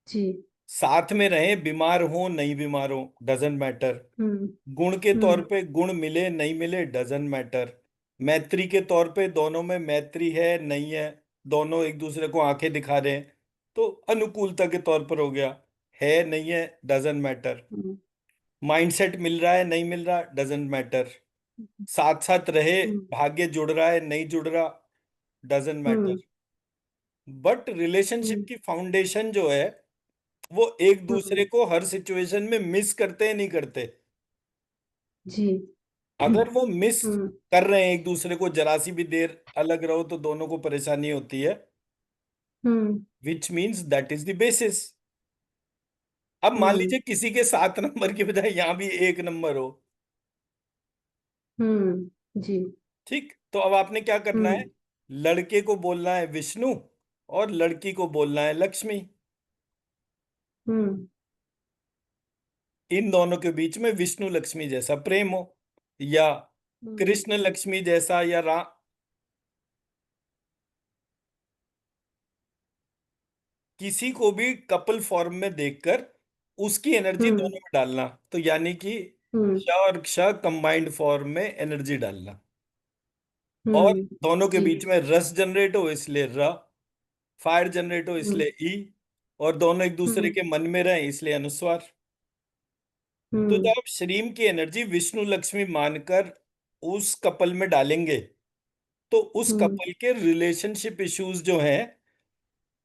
S1: जी।
S2: साथ में रहे, बीमार हो नहीं बीमार हो, डजेंट मैटर।
S1: हम्म।
S2: गुण के तौर
S1: हम्म।
S2: पे गुण मिले नहीं मिले, डजेंट मैटर। मैत्री के तौर पे दोनों में मैत्री है नहीं है, दोनों एक दूसरे को आंखें दिखा रहे हैं, तो अनुकूलता के तौर पर हो गया। है नहीं है, डजेंट मैटर।
S1: हम्म।
S2: माइंडसेट मिल रहा है नहीं मिल रहा, डजेंट मैटर। साथ साथ रहे,
S1: हम्म।
S2: भाग्य जुड़ रहा है नहीं जुड़ रहा, doesn't matter.
S1: Hmm.
S2: But relationship
S1: hmm.
S2: की फाउंडेशन जो है वो एक
S1: हम्म।
S2: दूसरे को हर सिचुएशन में मिस करते हैं नहीं करते।
S1: जी।
S2: अगर वो मिस
S1: हम्म।
S2: कर रहे हैं एक दूसरे को, जरा सी भी देर अलग रहो तो दोनों को परेशानी होती है,
S1: hmm.
S2: Which means that is the basis. अब मान
S1: हम्म
S2: लीजिए किसी के 7 नंबर की बजाय यहाँ भी 1 नंबर हो।
S1: जी।
S2: ठीक, तो अब आपने क्या करना है,
S1: हम्म
S2: लड़के को बोलना है विष्णु और लड़की को बोलना है लक्ष्मी।
S1: हम्म
S2: इन दोनों के बीच में विष्णु लक्ष्मी जैसा प्रेम हो, या
S1: हम्म
S2: कृष्ण लक्ष्मी जैसा, या किसी को भी कपल फॉर्म में देखकर उसकी एनर्जी
S1: हम्म
S2: दोनों में डालना, तो यानी कि
S1: हम्म
S2: श और क्ष कंबाइंड फॉर्म में एनर्जी डालना। और
S1: हम्म
S2: दोनों के
S1: जी।
S2: बीच में रस जनरेट हो इसलिए र, फायर जनरेट हो
S1: हम्म
S2: इसलिए ई, और दोनों एक दूसरे
S1: हम्म
S2: के मन में रहें इसलिए अनुस्वार। तो
S1: हम्म
S2: जब आप श्रीम की एनर्जी विष्णु लक्ष्मी मानकर उस कपल में डालेंगे, तो उस
S1: हम्म
S2: कपल के रिलेशनशिप इश्यूज जो हैं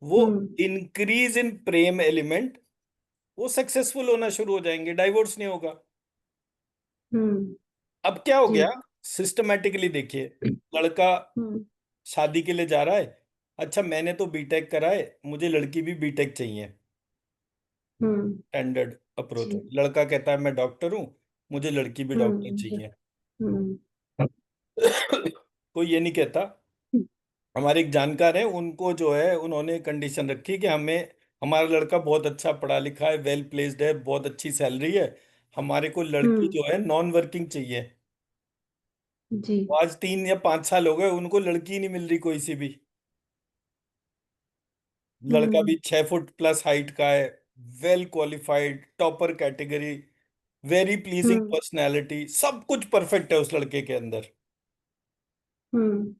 S2: वो
S1: हम्म
S2: इंक्रीज इन प्रेम एलिमेंट, वो सक्सेसफुल होना शुरू हो जाएंगे, डाइवोर्स नहीं होगा।
S1: हम्म
S2: अब क्या हो
S1: जी।
S2: गया, सिस्टमेटिकली देखिए, लड़का
S1: हम्म
S2: शादी के लिए जा रहा है, अच्छा मैंने तो बीटेक करा है, मुझे लड़की भी बीटेक चाहिए,
S1: हम्म
S2: स्टैंडर्ड अप्रोच
S1: जी।
S2: है। लड़का कहता है मैं डॉक्टर हूँ, मुझे लड़की भी डॉक्टर
S1: जी।
S2: चाहिए।
S1: हम्म
S2: कोई ये नहीं कहता। हमारे एक जानकार हैं, उनको जो है उन्होंने कंडीशन रखी कि हमें, हमारा लड़का बहुत अच्छा पढ़ा लिखा है, वेल प्लेस्ड है, बहुत अच्छी सैलरी है, हमारे को लड़की
S1: हम्म
S2: जो है नॉन वर्किंग चाहिए।
S1: जी।
S2: वो आज 3 या 5 साल हो गए, उनको लड़की नहीं मिल रही कोई सी भी। लड़का
S1: हम्म
S2: भी 6 फुट प्लस हाइट का है, well qualified, topper category, very pleasing
S1: hmm
S2: personality, सब कुछ परफेक्ट है उस लड़के के अंदर।
S1: हम्म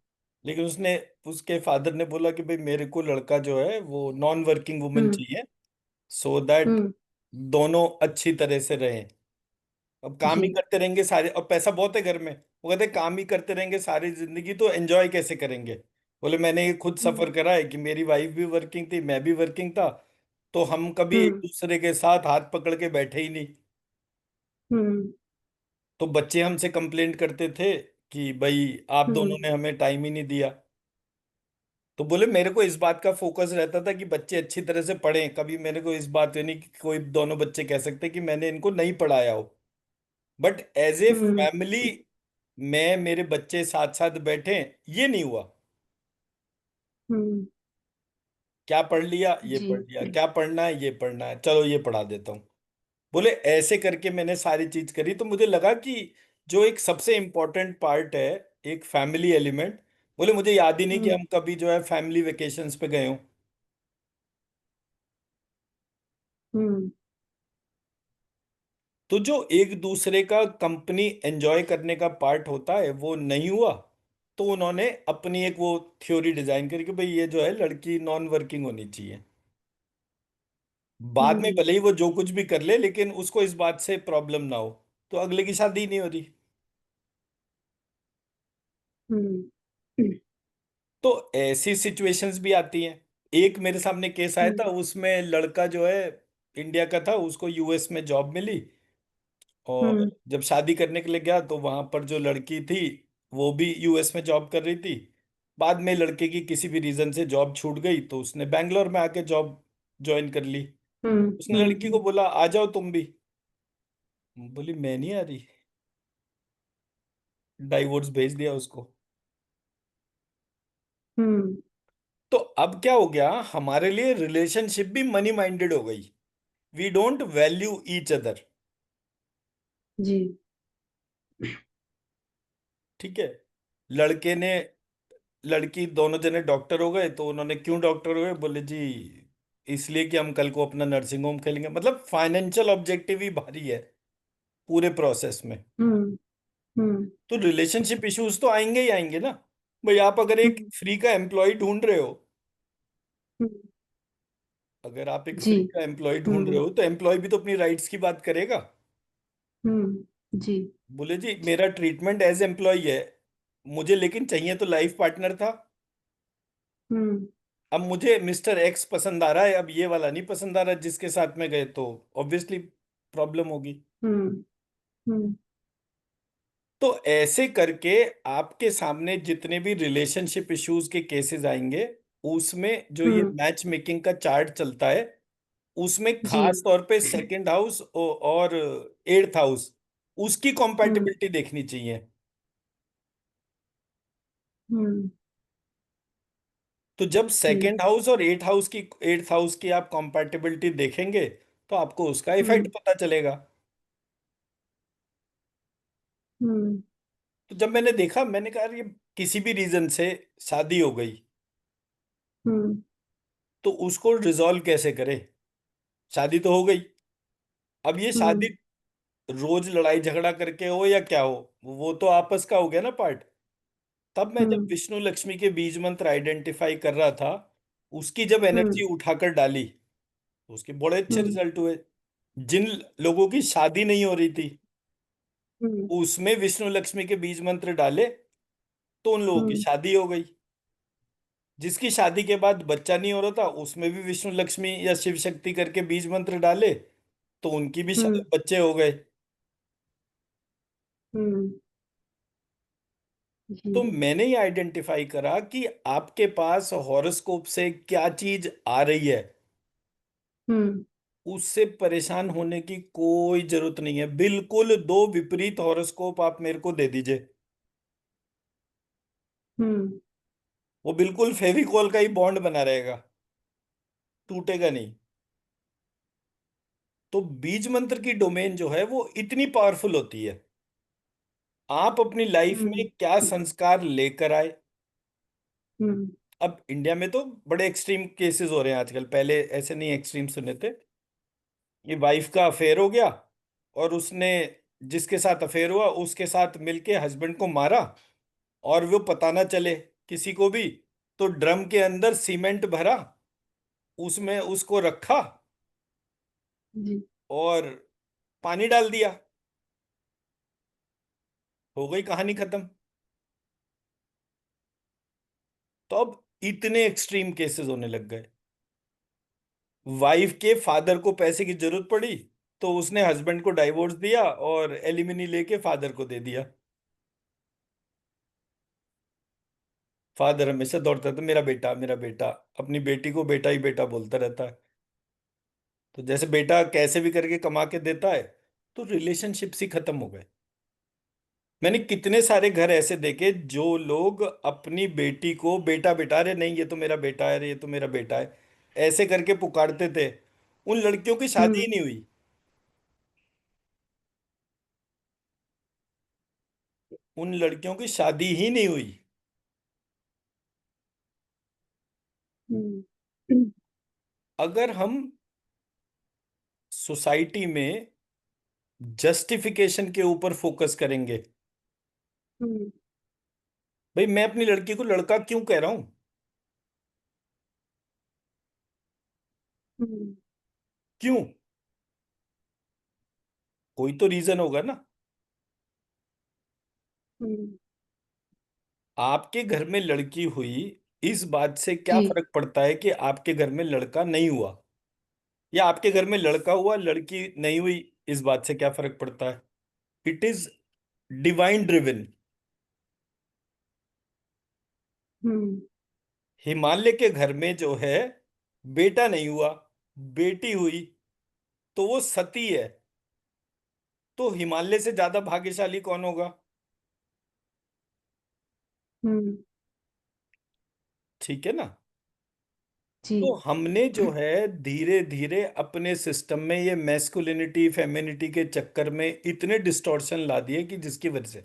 S2: लेकिन उसने, उसके फादर ने बोला कि भाई मेरे को लड़का जो है वो नॉन वर्किंग वुमन
S1: हम्म
S2: चाहिए, सो दैट
S1: हम्म
S2: दोनों अच्छी तरह से रहें। अब काम
S1: जी।
S2: ही करते रहेंगे सारे, और पैसा बहुत है घर में, वो कहते हैं काम ही करते रहेंगे सारी जिंदगी तो एंजॉय कैसे करेंगे। बोले मैंने ये खुद
S1: हम्म
S2: सफर करा है कि मेरी वाइफ भी वर्किंग थी, मैं भी वर्किंग था, तो हम कभी एक
S1: हम्म
S2: दूसरे के साथ हाथ पकड़ के बैठे ही नहीं।
S1: हम्म
S2: तो बच्चे हमसे कंप्लेंट करते थे कि भाई आप दोनों
S1: हम्म
S2: ने हमें टाइम ही नहीं दिया। तो बोले मेरे को इस बात का फोकस रहता था कि बच्चे अच्छी तरह से पढ़ें, कभी मेरे को इस बात पे नहीं कि कोई दोनों बच्चे कह सकते कि मैंने इनको नहीं पढ़ाया हो। But as a
S1: hmm
S2: family, मैं मेरे बच्चे साथ साथ बैठे, ये नहीं हुआ।
S1: हम्म
S2: क्या पढ़ लिया, ये
S1: जी।
S2: पढ़ लिया, क्या पढ़ना है, ये पढ़ना है, चलो ये पढ़ा देता हूँ। बोले ऐसे करके मैंने सारी चीज करी, तो मुझे लगा कि जो एक सबसे इम्पोर्टेंट पार्ट है, एक फैमिली एलिमेंट, बोले मुझे याद ही नहीं कि
S1: हम्म
S2: हम कभी जो है फैमिली वेकेशंस पे गए हों।
S1: हम्म
S2: तो जो एक दूसरे का कंपनी एंजॉय करने का पार्ट होता है वो नहीं हुआ। तो उन्होंने अपनी एक वो थ्योरी डिजाइन करी कि भाई ये जो है लड़की नॉन वर्किंग होनी चाहिए। बाद में
S1: हम्म
S2: भले ही वो जो कुछ भी कर ले, लेकिन उसको इस बात से प्रॉब्लम ना हो, तो अगले की शादी ही नहीं हो रही।
S1: हम्म
S2: तो ऐसी सिचुएशंस भी आती हैं। एक मेरे सामने केस आया था,
S1: हम्म
S2: उसमें लड़का जो है इंडिया का था, उसको यूएस में जॉब मिली, और
S1: हम्म
S2: जब शादी करने के लिए गया तो वहां पर जो लड़की थी वो भी यूएस में जॉब कर रही थी। बाद में लड़के की किसी भी रीजन से जॉब छूट गई, तो उसने बैंगलोर में आके जॉब ज्वाइन कर ली। उसने लड़की को बोला आ जाओ तुम भी, बोली मैं नहीं आ रही, डाइवोर्स भेज दिया उसको।
S1: हम्म
S2: तो अब क्या हो गया, हमारे लिए रिलेशनशिप भी मनी माइंडेड हो गई, we don't value each other.
S1: जी।
S2: ठीक है, लड़के ने, लड़की, दोनों जने डॉक्टर हो गए, तो उन्होंने क्यों डॉक्टर हुए, बोले जी इसलिए कि हम कल को अपना नर्सिंग होम खोलेंगे। मतलब फाइनेंशियल ऑब्जेक्टिव ही भारी है पूरे प्रोसेस में।
S1: हम्म हम्म
S2: तो रिलेशनशिप इश्यूज तो आएंगे ही आएंगे ना। भाई आप अगर एक
S1: हम्म
S2: फ्री का एम्प्लॉय ढूंढ रहे हो,
S1: हम्म,
S2: अगर आप एक
S1: जी।
S2: फ्री का एम्प्लॉय ढूंढ रहे
S1: हम्म
S2: हो, तो एम्प्लॉय भी तो अपनी राइट्स की बात करेगा।
S1: जी।
S2: बोले जी मेरा ट्रीटमेंट एज एम्प्लॉय है, मुझे लेकिन चाहिए तो लाइफ पार्टनर था।
S1: हम्म
S2: अब मुझे मिस्टर एक्स पसंद आ रहा है, अब ये वाला नहीं पसंद आ रहा जिसके साथ में गए, तो ऑब्वियसली प्रॉब्लम होगी।
S1: हम्म हम्म
S2: तो ऐसे करके आपके सामने जितने भी रिलेशनशिप इश्यूज के केसेस आएंगे, उसमें जो ये
S1: हम्म
S2: मैच मेकिंग का चार्ट चलता है, उसमें
S1: जी।
S2: खास तौर पे सेकंड हाउस और एट्थ हाउस, उसकी
S1: हम्म।
S2: कॉम्पैटिबिलिटी देखनी चाहिए।
S1: हम्म।
S2: तो जब
S1: ठीक।
S2: सेकंड हाउस और एट्थ हाउस की आप कॉम्पैटिबिलिटी देखेंगे तो आपको उसका इफेक्ट
S1: हम्म।
S2: पता चलेगा।
S1: हम्म।
S2: तो जब मैंने देखा, मैंने कहा ये किसी भी रीजन से शादी हो गई
S1: हम्म।
S2: तो उसको रिजॉल्व कैसे करे। शादी तो हो गई, अब ये शादी
S1: हम्म।
S2: रोज लड़ाई झगड़ा करके हो या क्या हो, वो तो आपस का हो गया ना पार्ट। तब मैं जब
S1: हम्म।
S2: विष्णु लक्ष्मी के बीज मंत्र आइडेंटिफाई कर रहा था, उसकी जब
S1: हम्म।
S2: एनर्जी उठाकर डाली तो उसके बड़े अच्छे
S1: हम्म।
S2: रिजल्ट हुए। जिन लोगों की शादी नहीं हो रही थी,
S1: हम्म।
S2: उसमें विष्णु लक्ष्मी के बीज मंत्र डाले तो उन लोगों की
S1: हम्म।
S2: शादी हो गई। जिसकी शादी के बाद बच्चा नहीं हो रहा था, उसमें भी विष्णु लक्ष्मी या शिव शक्ति करके बीज मंत्र डाले तो उनकी भी
S1: हम्म।
S2: बच्चे हो गए।
S1: हम्म।
S2: तो
S1: जी।
S2: मैंने ये आइडेंटिफाई करा कि आपके पास हॉरोस्कोप से क्या चीज आ रही है,
S1: हम्म।
S2: उससे परेशान होने की कोई जरूरत नहीं है। बिल्कुल दो विपरीत हॉरोस्कोप आप मेरे को दे दीजिए,
S1: हम्म।
S2: वो बिल्कुल फेविकॉल का ही बॉन्ड बना रहेगा, टूटेगा नहीं। तो बीज मंत्र की डोमेन जो है वो इतनी पावरफुल होती है। आप अपनी लाइफ में
S1: हम्म।
S2: क्या संस्कार लेकर आए।
S1: हम्म।
S2: अब इंडिया में तो बड़े एक्सट्रीम केसेस हो रहे हैं आजकल, पहले ऐसे नहीं एक्सट्रीम सुने थे। ये वाइफ का अफेयर हो गया और उसने जिसके साथ अफेयर हुआ उसके साथ मिलके हस्बैंड को मारा, और वो पता ना चले किसी को भी, तो ड्रम के अंदर सीमेंट भरा, उसमें उसको रखा
S1: जी।
S2: और पानी डाल दिया, हो गई कहानी खत्म। तो अब इतने एक्सट्रीम केसेस होने लग गए। वाइफ के फादर को पैसे की जरूरत पड़ी तो उसने हस्बैंड को डाइवोर्स दिया और एलिमनी लेके फादर को दे दिया। फादर हमेशा दौड़ता था मेरा बेटा मेरा बेटा, अपनी बेटी को बेटा ही बेटा बोलता रहता है। तो जैसे बेटा कैसे भी करके कमा के देता है, तो रिलेशनशिप्स ही खत्म हो गए। मैंने कितने सारे घर ऐसे देखे जो लोग अपनी बेटी को बेटा बेटा, अरे नहीं ये तो मेरा बेटा है, अरे ये तो मेरा बेटा है, ऐसे करके पुकारते थे। उन लड़कियों की शादी ही
S1: हम्म।
S2: नहीं हुई। उन लड़कियों की शादी ही नहीं हुई।
S1: हम्म।
S2: अगर हम सोसाइटी में जस्टिफिकेशन के ऊपर फोकस करेंगे,
S1: हम्म।
S2: भाई मैं अपनी लड़की को लड़का क्यों कह रहा हूं,
S1: हम्म।
S2: क्यों, कोई तो रीजन होगा ना।
S1: हम्म।
S2: आपके घर में लड़की हुई, इस बात से क्या
S1: जी।
S2: फर्क पड़ता है कि आपके घर में लड़का नहीं हुआ, या आपके घर में लड़का हुआ लड़की नहीं हुई, इस बात से क्या फर्क पड़ता है। It is divine driven.
S1: Hmm.
S2: Himalaya के घर में जो है बेटा नहीं हुआ, बेटी हुई, तो वो सती है। तो हिमालय से ज्यादा भाग्यशाली कौन होगा।
S1: हम्म।
S2: ठीक है ना। तो
S1: जी।
S2: हमने जो है धीरे धीरे अपने सिस्टम में ये मैस्कुलिनिटी फेमिनिटी के चक्कर में इतने डिस्टॉर्शन ला दिए कि जिसकी वजह से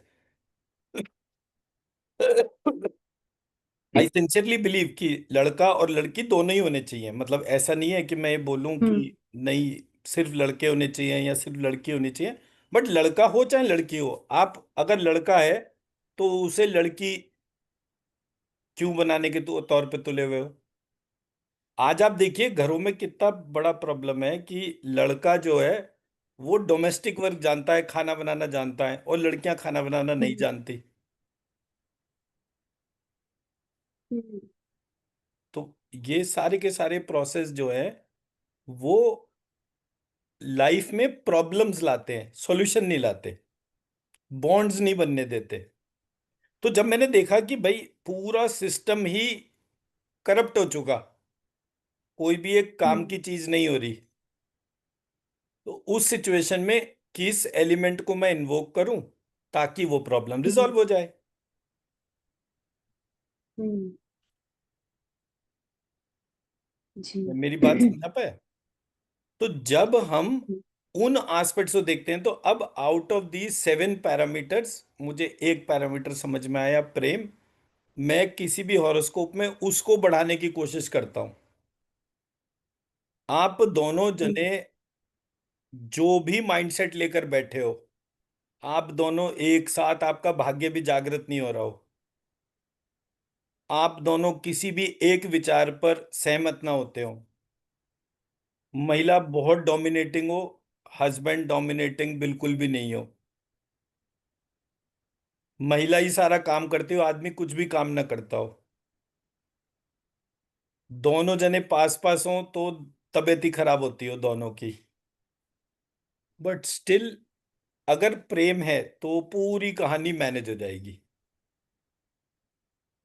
S2: आई सिंसियरली बिलीव कि लड़का और लड़की दोनों ही होने चाहिए। मतलब ऐसा नहीं है कि मैं ये बोलूं कि
S1: हम्म।
S2: नहीं सिर्फ लड़के होने चाहिए या सिर्फ लड़की होनी चाहिए। बट लड़का हो चाहे लड़की हो, आप अगर लड़का है तो उसे लड़की क्यों बनाने के तौर पे तुले हुए हो। आज आप देखिए घरों में कितना बड़ा प्रॉब्लम है कि लड़का जो है वो डोमेस्टिक वर्क जानता है, खाना बनाना जानता है, और लड़कियां खाना बनाना नहीं
S1: हम्म।
S2: जानती।
S1: हम्म।
S2: तो ये सारे के सारे प्रोसेस जो है वो लाइफ में प्रॉब्लम्स लाते हैं, सॉल्यूशन नहीं लाते, बॉन्ड्स नहीं बनने देते। तो जब मैंने देखा कि भाई पूरा सिस्टम ही करप्ट हो चुका, कोई भी एक काम
S1: हम्म।
S2: की चीज नहीं हो रही, तो उस सिचुएशन में किस एलिमेंट को मैं इन्वोक करूं ताकि वो प्रॉब्लम
S1: हम्म
S2: रिजॉल्व हो जाए।
S1: हम्म, जी।
S2: मेरी बात समझा पाए? तो जब हम उन एस्पेक्ट्स को देखते हैं, तो अब आउट ऑफ दी 7 पैरामीटर्स मुझे एक पैरामीटर समझ में आया, प्रेम। मैं किसी भी हॉरोस्कोप में उसको बढ़ाने की कोशिश करता हूं। आप दोनों
S1: हम्म
S2: जने जो भी माइंडसेट लेकर बैठे हो, आप दोनों एक साथ, आपका भाग्य भी जागृत नहीं हो रहा हो, आप दोनों किसी भी एक विचार पर सहमत ना होते हो, महिला बहुत डोमिनेटिंग हो, हस्बैंड डोमिनेटिंग बिल्कुल भी नहीं हो, महिला ही सारा काम करती हो, आदमी कुछ भी काम ना करता हो, दोनों जने पास पास हो, तो तबीयत ही खराब होती हो दोनों की। बट स्टिल अगर प्रेम है तो पूरी कहानी मैनेज हो जाएगी।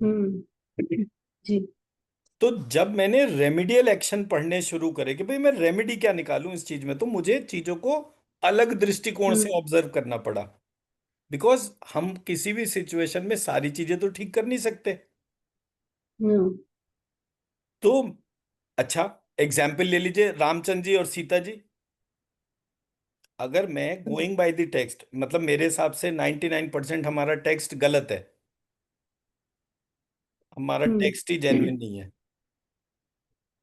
S1: हम्म, जी।
S2: तो जब मैंने रेमेडियल एक्शन पढ़ने शुरू करे कि भाई मैं रेमेडी क्या निकालूं इस चीज में, तो मुझे चीजों को अलग दृष्टिकोण से
S1: हम्म
S2: ऑब्जर्व करना पड़ा। बिकॉज हम किसी भी सिचुएशन में सारी चीजें तो ठीक कर नहीं सकते।
S1: हम्म
S2: तो अच्छा, एग्जाम्पल ले लीजिए रामचंद्र जी और सीता जी। अगर मैं गोइंग बाय द टेक्स्ट, मतलब मेरे हिसाब से 99% हमारा टेक्स्ट गलत है, हमारा
S1: हम्म
S2: टेक्स्ट ही जेन्युइन नहीं है।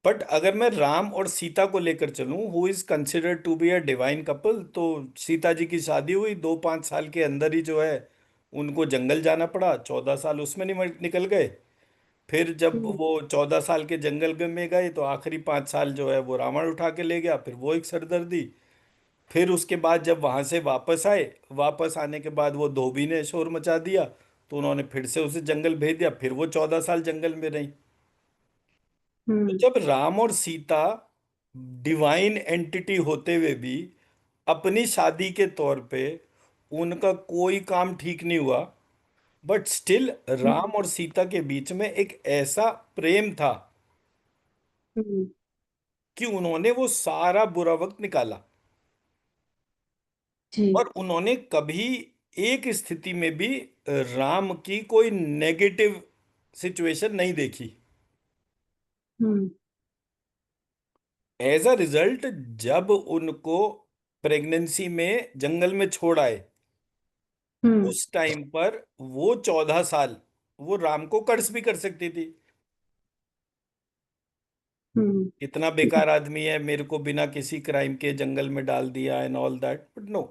S2: बट अगर मैं राम और सीता को लेकर चलूं, who is considered to be a divine couple, तो सीता जी की शादी हुई 2-5 साल के अंदर ही जो है उनको जंगल जाना पड़ा, 14 साल उसमें निकल गए। फिर जब
S1: हम्म
S2: वो 14 साल के जंगल में गए, तो आखिरी 5 साल जो है वो रावण उठा के ले गया, फिर वो एक सरदर्दी। फिर उसके बाद जब वहां से वापस आए, वापस आने के बाद वो धोबी ने शोर मचा दिया, तो उन्होंने फिर से उसे जंगल भेज दिया, फिर वो 14 साल जंगल में रही। तो
S1: हम्म
S2: जब राम और सीता डिवाइन एंटिटी होते हुए भी अपनी शादी के तौर पे उनका कोई काम ठीक नहीं हुआ, बट स्टिल राम और सीता के बीच में एक ऐसा प्रेम था
S1: हम्म,
S2: कि उन्होंने वो सारा बुरा वक्त निकाला।
S1: जी।
S2: और उन्होंने कभी एक स्थिति में भी राम की कोई नेगेटिव सिचुएशन नहीं देखी।
S1: हम्म
S2: एज अ रिजल्ट, जब उनको प्रेगनेंसी में जंगल में छोड़ आए,
S1: हम्म
S2: उस टाइम पर वो 14 साल वो राम को कर्स भी कर सकती थी,
S1: हम्म
S2: इतना बेकार आदमी है, मेरे को बिना किसी क्राइम के जंगल में डाल दिया and all that. But no,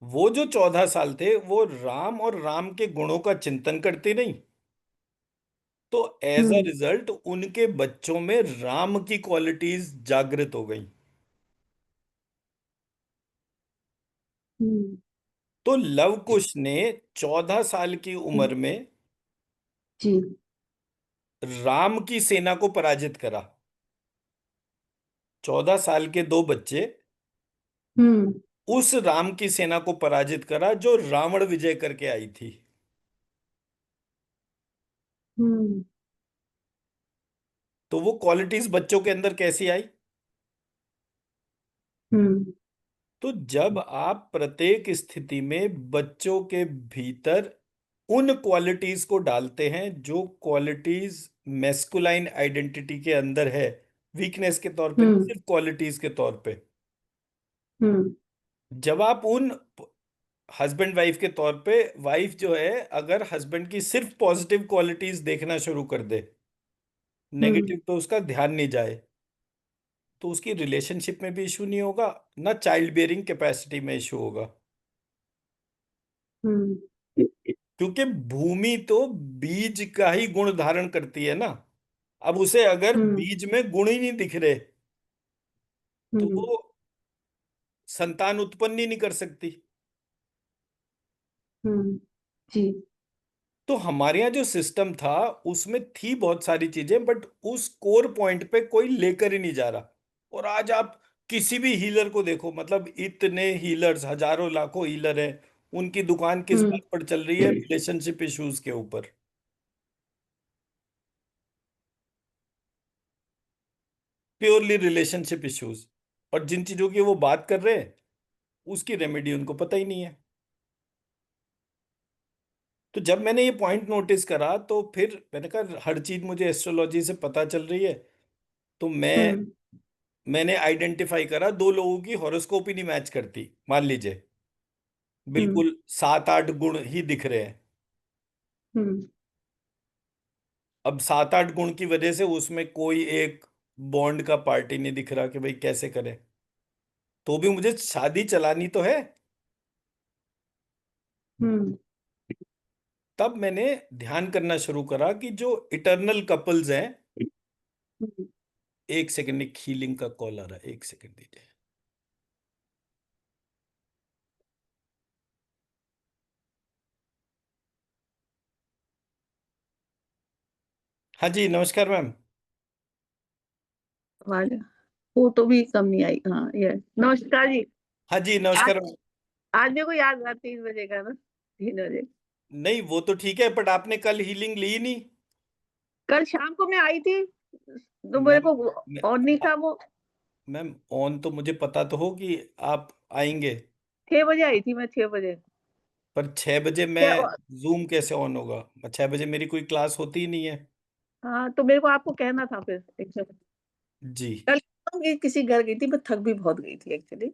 S2: वो जो 14 साल थे वो राम और राम के गुणों का चिंतन करते नहीं। तो एज अ
S1: हम्म
S2: रिजल्ट उनके बच्चों में राम की क्वालिटीज जागृत हो गई।
S1: हम्म,
S2: तो लव कुश ने 14 साल की उम्र में
S1: जी।
S2: राम की सेना को पराजित करा। 14 साल के दो बच्चे
S1: हम्म
S2: उस राम की सेना को पराजित करा जो रावण विजय करके आई थी।
S1: हम्म
S2: तो वो क्वालिटीज बच्चों के अंदर कैसी आई?
S1: हम्म
S2: तो जब आप प्रत्येक स्थिति में बच्चों के भीतर उन क्वालिटीज को डालते हैं जो क्वालिटीज मैस्कुलाइन आइडेंटिटी के अंदर है, वीकनेस के तौर पे नहीं,
S1: हम्म
S2: सिर्फ क्वालिटीज के तौर पे,
S1: हम्म
S2: जब आप उन हस्बैंड वाइफ के तौर पे, वाइफ जो है अगर हस्बैंड की सिर्फ पॉजिटिव क्वालिटीज देखना शुरू कर दे,
S1: हम्म
S2: नेगेटिव पे उसका ध्यान नहीं जाए, तो उसकी रिलेशनशिप में भी इशू नहीं होगा, ना चाइल्ड बियरिंग कैपेसिटी में इशू होगा।
S1: हम्म
S2: क्योंकि भूमि तो बीज का ही गुण धारण करती है ना। अब उसे अगर
S1: हम्म
S2: बीज में गुण ही नहीं दिख रहे, तो
S1: हम्म,
S2: वो संतान उत्पन्न ही नहीं कर सकती।
S1: जी।
S2: तो हमारे यहाँ जो सिस्टम था उसमें थी बहुत सारी चीजें, बट उस कोर पॉइंट पे कोई लेकर ही नहीं जा रहा। और आज आप किसी भी हीलर को देखो, मतलब इतने हीलर्स, हजारों लाखों हीलर हैं, उनकी दुकान किस
S1: हम्म
S2: बात पर चल रही है? रिलेशनशिप इश्यूज के ऊपर, प्योरली रिलेशनशिप इश्यूज। और जिन चीजों की वो बात कर रहे हैं उसकी रेमेडी उनको पता ही नहीं है। तो जब मैंने ये पॉइंट नोटिस करा तो फिर मैंने कहा हर चीज मुझे एस्ट्रोलॉजी से पता चल रही है। तो
S1: हम्म।
S2: मैंने आइडेंटिफाई करा दो लोगों की हॉरोस्कोप ही नहीं मैच करती, मान लीजिए
S1: हम्म।
S2: बिल्कुल 7-8 गुण ही दिख रहे हैं।
S1: हम्म।
S2: अब 7-8 गुण की वजह से उसमें कोई एक बॉन्ड का पार्टी नहीं दिख रहा कि भाई कैसे करें। तो भी मुझे शादी चलानी तो है।
S1: हम्म।
S2: तब मैंने ध्यान करना शुरू करा कि जो इटर्नल कपल्स हैं।
S1: हम्म।
S2: एक सेकंड, एक हीलिंग का कॉल आ रहा है, एक सेकंड दीजिए। हाँ जी, नमस्कार मैम।
S3: आवाज फोटो भी कम नहीं आई। हाँ, ये नमस्कार जी।
S2: हाँ जी,
S3: आज
S2: नमस्कार मैम।
S3: आज मेरे को याद था 3 बजे का ना, 3 बजे।
S2: नहीं वो तो ठीक है, बट आपने कल हीलिंग ली नहीं।
S3: कल शाम को मैं आई थी तो मेरे
S2: मैम
S3: को
S2: मैं-
S3: और नहीं
S2: आ-
S3: था वो।
S2: मैम ऑन तो मुझे पता तो हो कि आप आएंगे।
S3: 6 बजे आई थी मैं, 6 बजे।
S2: पर 6 बजे मैं
S3: क्या-
S2: जूम कैसे ऑन होगा? 6 बजे मेरी कोई क्लास होती ही नहीं है।
S3: हाँ, तो मेरे को आपको कहना था फिर एकदम।
S2: जी।
S3: कल मैं किसी घर गई थी, मैं थक भी बहुत गई थी एक्चुअली।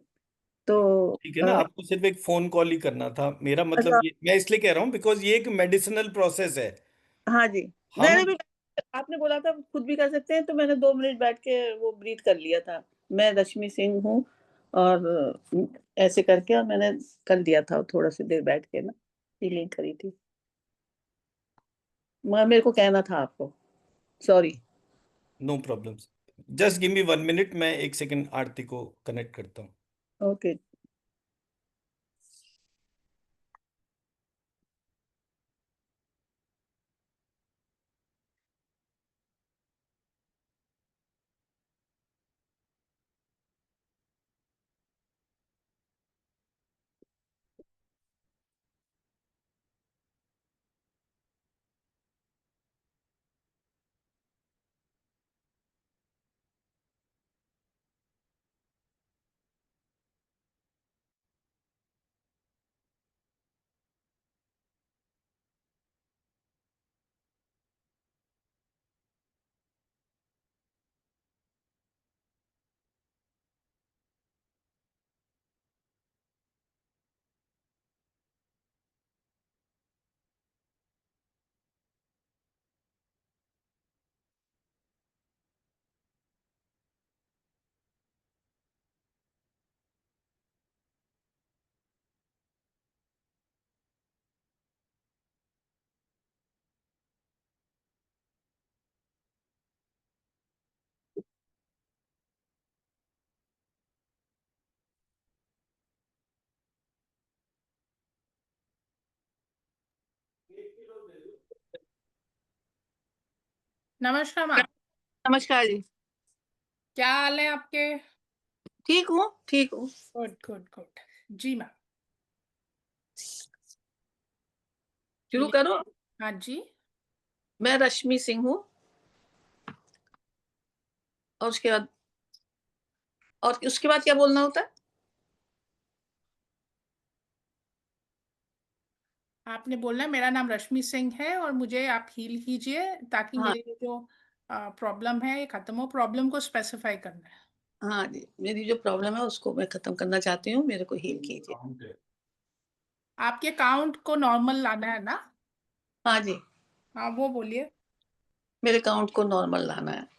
S3: तो
S2: ठीक है ना, आपको सिर्फ एक फोन कॉल ही करना था। मेरा मतलब
S3: अच्छा।
S2: ये मैं इसलिए कह रहा हूँ बिकॉज ये एक मेडिसिनल प्रोसेस है।
S3: हाँ जी।
S2: हम
S3: मैंने भी, आपने बोला था खुद भी कर सकते हैं, तो मैंने 2 मिनट बैठ के वो ब्रीथ कर लिया था। मैं रश्मि सिंह हूँ, और ऐसे करके, और मैंने कर लिया था थोड़ा सी देर बैठ के ना, फीलिंग करी थी। मगर मेरे को कहना था आपको, sorry.
S2: No problem. Just give me 1 minute, मैं एक सेकंड आरती को कनेक्ट करता हूँ।
S3: ओके।
S4: नमस्कार मैम।
S3: नमस्कार जी।
S4: क्या हाल है आपके?
S3: ठीक हूँ, ठीक हूँ।
S4: Good good good. जी मैम।
S3: शुरू
S4: ये-
S3: करो।
S4: हाँ जी।
S3: मैं रश्मि सिंह हूँ, और उसके बाद क्या बोलना होता है?
S4: आपने बोलना है मेरा नाम रश्मि सिंह है और मुझे आप हील कीजिए ताकि
S3: हाँ।
S4: मेरी जो प्रॉब्लम है ये खत्म हो। प्रॉब्लम को स्पेसिफाई करना है।
S3: हाँ जी, मेरी जो प्रॉब्लम है उसको मैं खत्म करना चाहती हूँ, मेरे को हील कीजिए।
S4: आपके काउंट को नॉर्मल लाना है ना?
S3: हाँ जी,
S4: हाँ वो बोलिए।
S3: मेरे काउंट को नॉर्मल लाना है।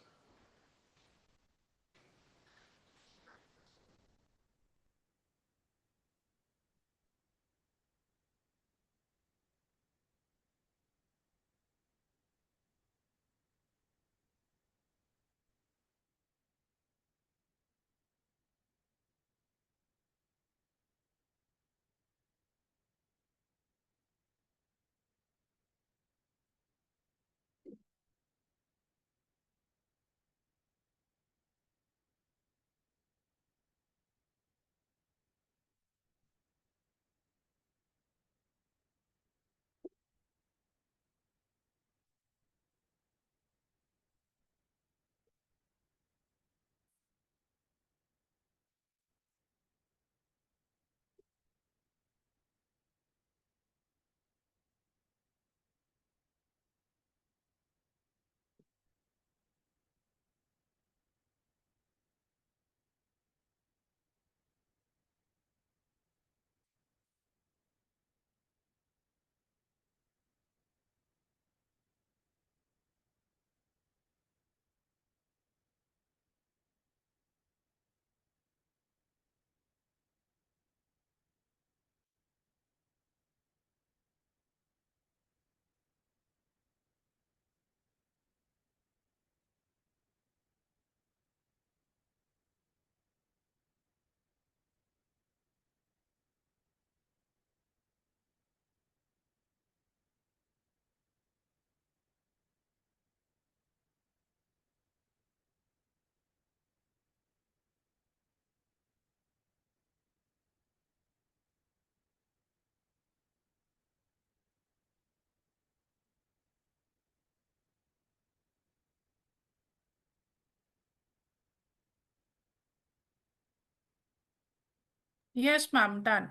S4: Yes ma'am, done.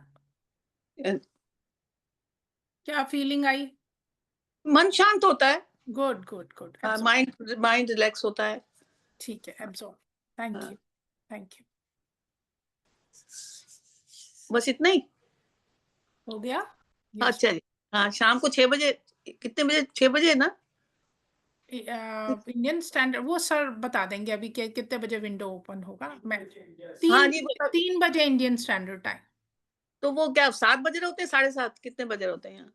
S4: क्या फीलिंग आई?
S3: मन शांत होता है,
S4: good good good.
S3: Mind mind relax होता है।
S4: ठीक है, एब्जॉर्ब। थैंक
S3: हाँ।
S4: You, thank you.
S3: बस इतना ही।
S4: हो गया? यस।
S3: अच्छा जी, हाँ, शाम को 6 बजे, कितने बजे? 6 बजे ना?
S4: इंडियन स्टैंडर्ड वो सर बता देंगे अभी कि कितने बजे विंडो ओपन होगा। मैं
S3: हाँ जी,
S4: 3 बजे इंडियन स्टैंडर्ड टाइम।
S3: तो वो क्या 7 बजे होते हैं, 7:30, कितने बजे होते हैं यहाँ?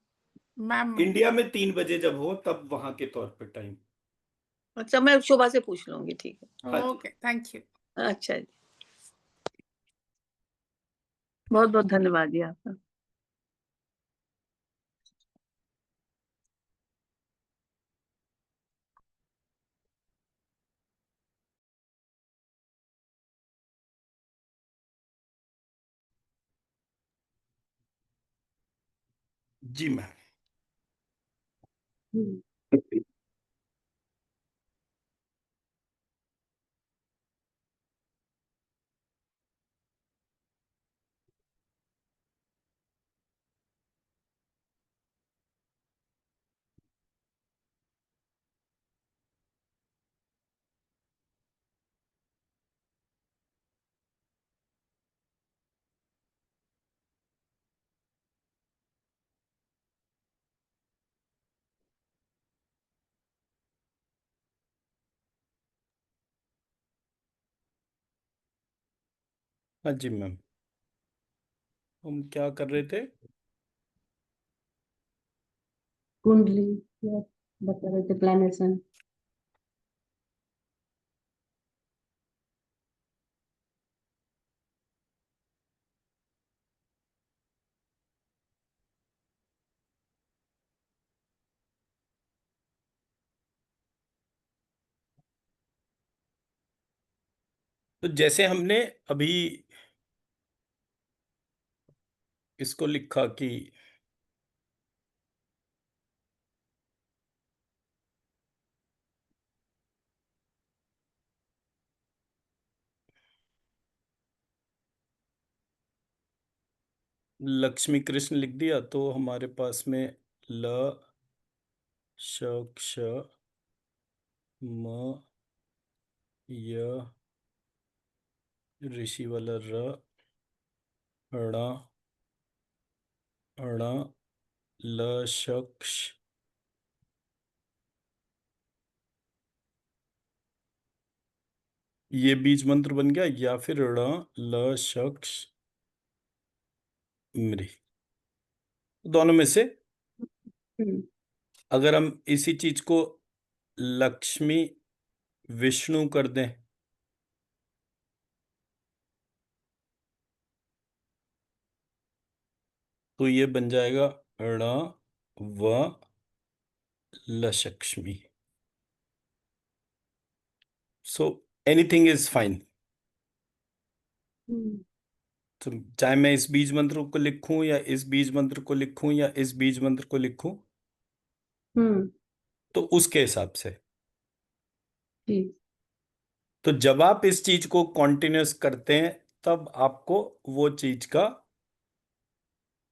S4: मैम
S2: इंडिया में 3 बजे जब हो तब वहां के तौर पे टाइम।
S3: अच्छा, मैं शोभा से पूछ लूंगी, ठीक है।
S2: हाँ जी।
S4: Okay, thank you.
S3: अच्छा जी, बहुत बहुत धन्यवाद जी आपका।
S2: जी मैम।
S1: हम्म,
S2: हाँ जी मैम, हम क्या कर रहे थे?
S1: कुंडली या बता रहे थे प्लैनेट्स एंड
S2: तो जैसे हमने अभी इसको लिखा कि लक्ष्मी कृष्ण लिख दिया तो हमारे पास में ल श क्ष म य ऋषि वाला र ण ण ल श क्ष ये बीज मंत्र बन गया, या फिर ण ल श क्ष मृ, दोनों में से
S1: हम्म
S2: अगर हम इसी चीज को लक्ष्मी विष्णु कर दें तो ये बन जाएगा ण व Lakshmi. So anything is fine.
S1: हम्म
S2: तो चाहे मैं इस बीज मंत्र को लिखूं या इस बीज मंत्र को लिखूं या इस बीज मंत्र को लिखूं,
S1: हम्म,
S2: तो उसके हिसाब से।
S1: ठीक।
S2: तो जब आप इस चीज को कॉन्टिन्यूस करते हैं तब आपको वो चीज का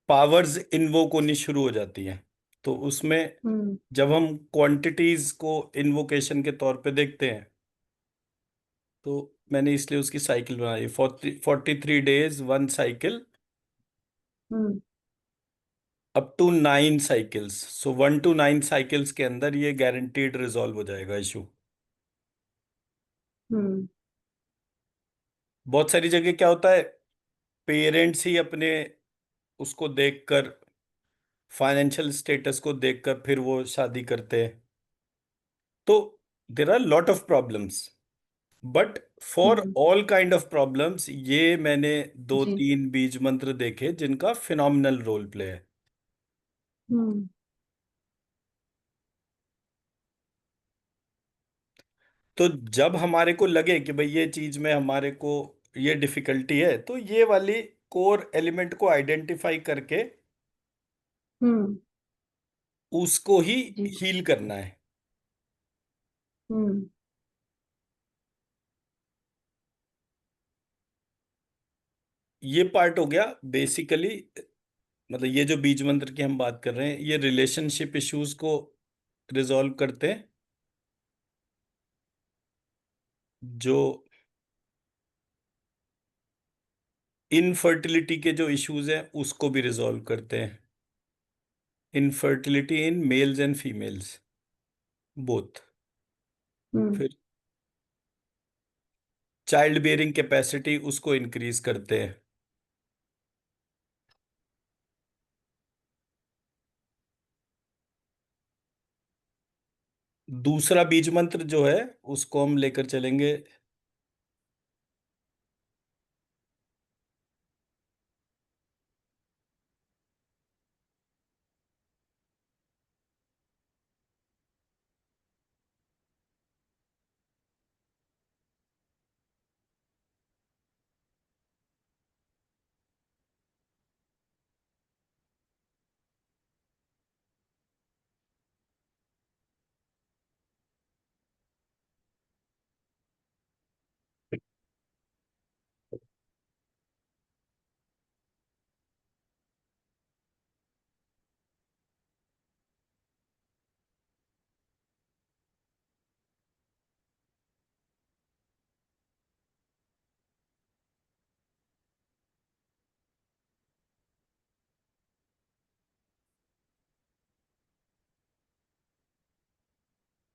S2: पावर्स इन्वोक होनी शुरू हो जाती हैं। तो उसमें
S1: हम्म
S2: जब हम क्वांटिटीज को इन्वोकेशन के तौर पे देखते हैं तो मैंने इसलिए उसकी साइकिल बनाई, 43 days 1 cycle
S1: hmm
S2: up to 9 cycles. So 1 to 9 cycles के अंदर ये गारंटीड रिजॉल्व हो जाएगा इशू।
S1: हम्म
S2: बहुत सारी जगह क्या होता है, पेरेंट्स ही अपने उसको देखकर, फाइनेंशियल स्टेटस को देखकर फिर वो शादी करते हैं। तो there are lot of problems, but for
S1: hmm,
S2: all kind of problems ये मैंने दो
S1: जी।
S2: तीन बीज मंत्र देखे जिनका फिनोमिनल रोल प्ले है।
S1: हम्म
S2: तो जब हमारे को लगे कि भाई ये चीज में हमारे को ये डिफिकल्टी है, तो ये वाली कोर एलिमेंट को आइडेंटिफाई करके
S1: हम्म
S2: उसको ही
S1: जी।
S2: हील करना है।
S1: हम्म
S2: ये पार्ट हो गया बेसिकली। मतलब ये जो बीज मंत्र की हम बात कर रहे हैं, ये रिलेशनशिप इश्यूज को रिजॉल्व करते हैं। जो इनफर्टिलिटी के जो इश्यूज हैं उसको भी रिजॉल्व करते हैं। Infertility in males and females both.
S1: हम्म
S2: फिर चाइल्ड बेयरिंग कैपेसिटी उसको इंक्रीज करते हैं। दूसरा बीज मंत्र जो है उसको हम लेकर चलेंगे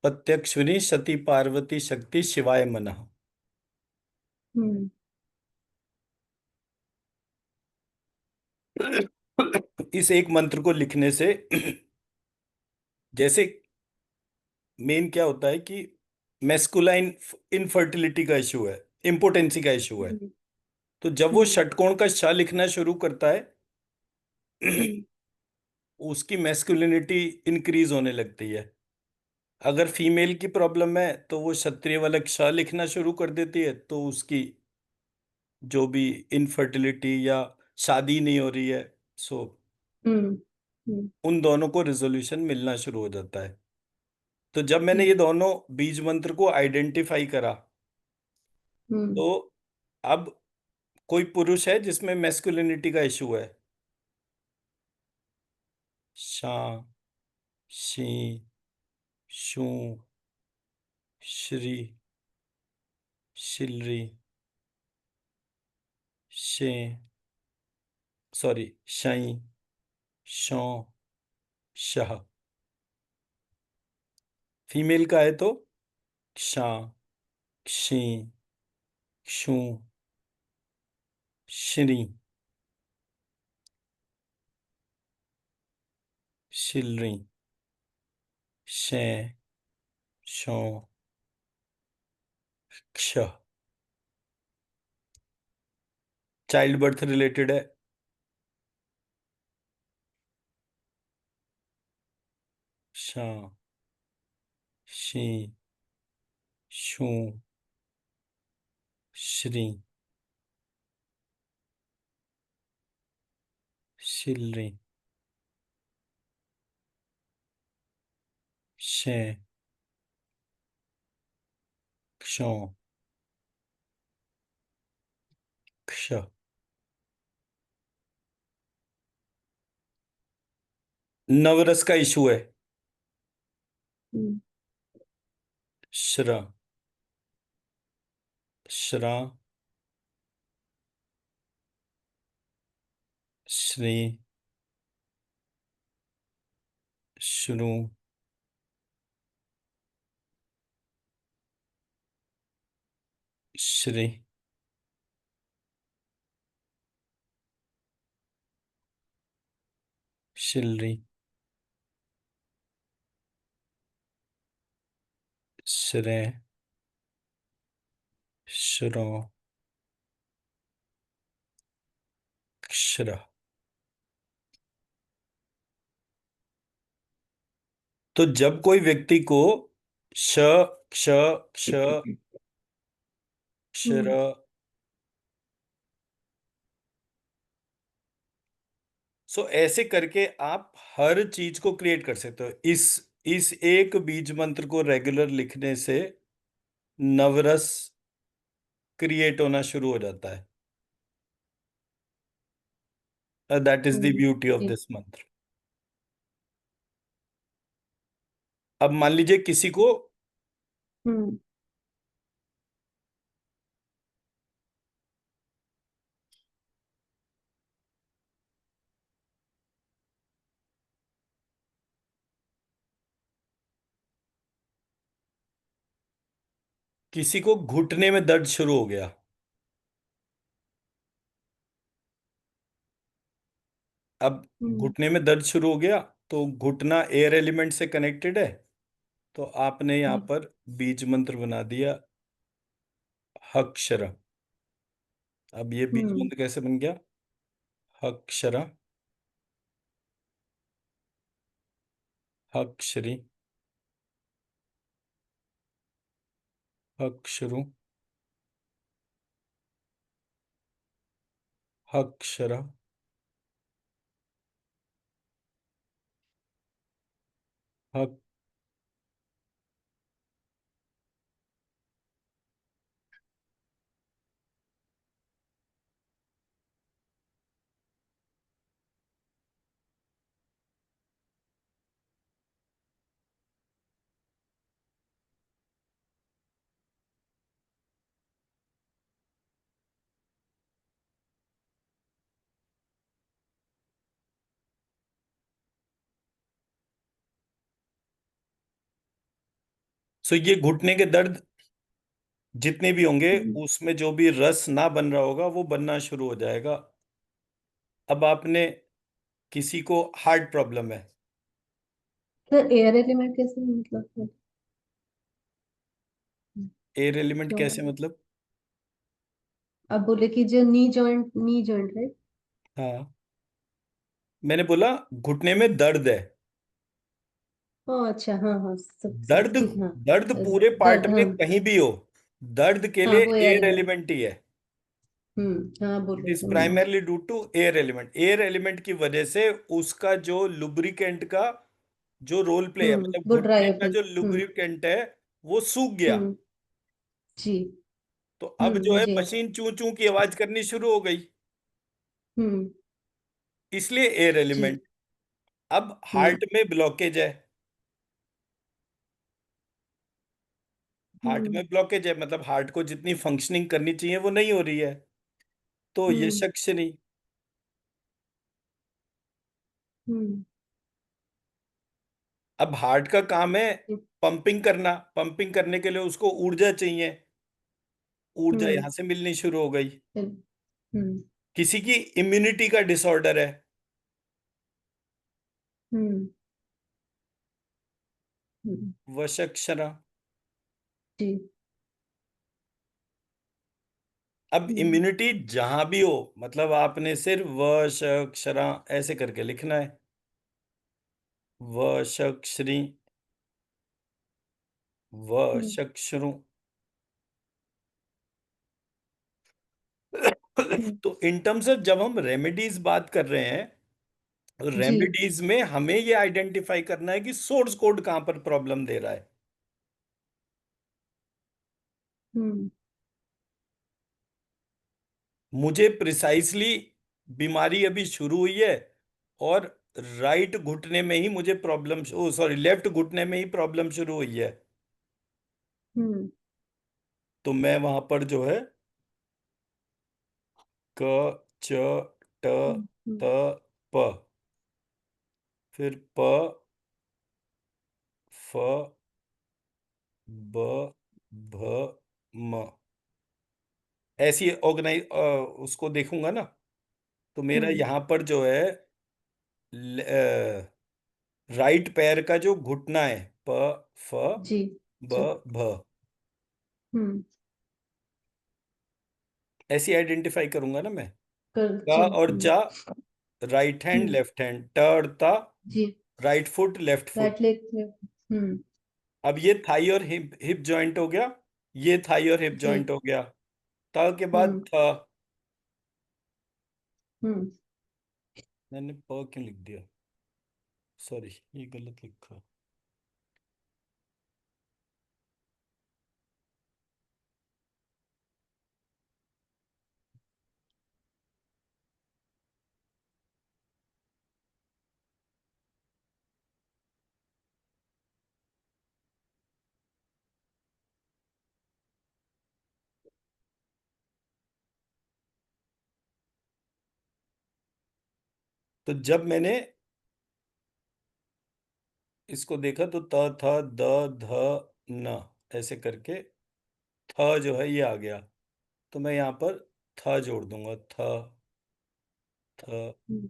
S2: प्रत्यक्षिणी सती पार्वती शक्ति शिवाय मनः।
S1: हम्म
S2: इस एक मंत्र को लिखने से जैसे मेन क्या होता है कि मेस्कुलाइन इनफर्टिलिटी का इशू है, इम्पोटेंसी का इशू है।
S1: हम्म
S2: तो जब वो
S1: हम्म
S2: षटकोण का श लिखना शुरू करता है
S1: हम्म
S2: उसकी मेस्कुलिनिटी इंक्रीज होने लगती है। अगर फीमेल की प्रॉब्लम है तो वो क्षत्रिय वाला श लिखना शुरू कर देती है, तो उसकी जो भी इनफर्टिलिटी या शादी नहीं हो रही है, सो
S1: हम्म हम्म
S2: उन दोनों को रिजोल्यूशन मिलना शुरू हो जाता है। तो जब मैंने ये
S1: हम्म
S2: दोनों बीज मंत्र को आइडेंटिफाई करा,
S1: हम्म
S2: तो अब कोई पुरुष है जिसमें मैस्कुलिनिटी का इशू है, शा, शी, शू, श्री, शिलरी, शे, सॉरी, शई, शौ, शह। फीमेल का है तो क्षा, क्षी, क्षू, श्री, शिलरी, शे, शौ, क्ष। चाइल्ड बर्थ रिलेटेड है, शा, शी, शू, श्री, शिलरी, शे, क्षौ, क्ष। नवरस का इशू है,
S1: हम्म
S2: श्र, श्रा, श्री, श्रु, श्री, शिलरी, श्रे, श्रो, क्षर। तो जब कोई व्यक्ति को श, क्ष, क्ष, क्षर,
S1: हम्म
S2: सो ऐसे करके आप हर चीज को क्रिएट कर सकते हो। इस एक बीज मंत्र को रेगुलर लिखने से नवरस क्रिएट होना शुरू हो जाता है। That is the beauty of
S1: ठीक।
S2: दिस मंत्र। अब मान लीजिए
S1: हम्म
S2: किसी को घुटने में दर्द शुरू हो गया। अब
S1: हम्म
S2: घुटने में दर्द शुरू हो गया, तो घुटना एयर एलिमेंट से कनेक्टेड है, तो आपने यहां
S1: हम्म
S2: पर बीज मंत्र बना दिया हक्षरा। अब ये बीज
S1: हम्म
S2: मंत्र कैसे बन गया? हक्षरा, हक्षरी, हक्षरु, हक्षरा, हक। सो ये घुटने के दर्द जितने भी होंगे,
S1: हम्म।
S2: उसमें जो भी रस ना बन रहा होगा वो बनना शुरू हो जाएगा। अब आपने किसी को हार्ट प्रॉब्लम है।
S1: सर एयर एलिमेंट कैसे मतलब?
S2: एयर एलिमेंट
S1: क्यों?
S2: कैसे मतलब?
S1: आप बोले कि जो नी जॉइंट है।
S2: हाँ, मैंने बोला घुटने में दर्द है।
S1: हाँ अच्छा, हाँ हाँ, सब सब
S2: दर्द,
S1: ठीक, हाँ।
S2: दर्द पूरे पार्ट
S1: दर्द,
S2: में
S1: हाँ।
S2: कहीं भी हो, दर्द के
S1: हाँ
S2: लिए
S1: वो एयर
S2: एयर
S1: एलिमेंट।
S2: एलिमेंट ही है।
S1: हाँ बोल
S2: इट
S1: रहे
S2: इज
S1: थे।
S2: Primarily due to air element. Air element की वजह से उसका जो लुब्रिकेंट का जो रोल प्ले है, मतलब
S1: वो ड्राई
S2: घुटने
S1: अप
S2: का
S1: है।
S2: जो लुब्रिकेंट है वो सूख गया।
S1: हम्म जी।
S2: तो अब जो है
S1: मुझे याद।
S2: मशीन चू चू की आवाज करनी शुरू हो गई,
S1: हम्म
S2: इसलिए एयर
S1: जी।
S2: एलिमेंट। अब
S1: हम्म
S2: हार्ट में ब्लॉकेज है, हार्ट
S1: हम्म
S2: में ब्लॉकेज है मतलब हार्ट को जितनी फंक्शनिंग करनी चाहिए वो नहीं हो रही है, तो ये
S1: हम्म
S2: शख्स नहीं।
S1: हम्म
S2: अब हार्ट का काम है पंपिंग करना, पंपिंग करने के लिए उसको ऊर्जा चाहिए, ऊर्जा
S1: हम्म
S2: यहां से मिलनी शुरू हो गई।
S1: हम्म
S2: किसी की इम्यूनिटी का डिसऑर्डर है,
S1: हम्म हम्म,
S2: वशक्षरा।
S1: जी।
S2: अब
S1: हम्म
S2: इम्यूनिटी जहां भी हो, मतलब आपने सिर्फ वशक्षरा ऐसे करके लिखना है, वशक्षरी,
S1: हम्म
S2: वशक्षरु।
S1: हम्म,
S2: तो इन टर्म्स ऑफ जब हम रेमेडीज बात कर रहे हैं,
S1: जी।
S2: रेमेडीज में हमें ये आइडेंटिफाई करना है कि सोर्स कोड कहां पर प्रॉब्लम दे रहा है।
S1: हम्म
S2: मुझे प्रिसाइसली बीमारी अभी शुरू हुई है, और राइट घुटने में ही मुझे प्रॉब्लम, ओ सॉरी, लेफ्ट घुटने में ही प्रॉब्लम शुरू हुई है,
S1: हम्म
S2: तो मैं वहां पर जो है क, च, ट,
S1: हम्म हम्म
S2: त, प, फिर प, फ, ब, भ, म, ऐसी ऑर्गेनाइज उसको देखूंगा ना, तो मेरा
S1: हम्म,
S2: यहां पर जो है राइट पैर का जो घुटना है, प, फ,
S1: जी।
S2: ब,
S1: अच्छा।
S2: भ,
S1: हम्म
S2: ऐसी आइडेंटिफाई करूंगा ना मैं।
S1: कर
S2: का
S1: जी।
S2: और जा, right hand
S1: hmm
S2: left hand, ट और ता,
S1: जी।
S2: Right foot left foot.
S1: Right leg. हम्म
S2: अब ये थाई और हिप हिप जॉइंट हो गया, ये थाई और हिप
S1: जी।
S2: जॉइंट हो गया। ता के बाद
S1: हम्म
S2: था,
S1: हम्म
S2: मैंने प क्यों लिख दिया, सॉरी ये गलत लिखा। तो जब मैंने इसको देखा तो त थ द ध न ऐसे करके थ जो है ये आ गया, तो मैं यहाँ पर थ जोड़ दूंगा, थ थ।
S1: हम्म,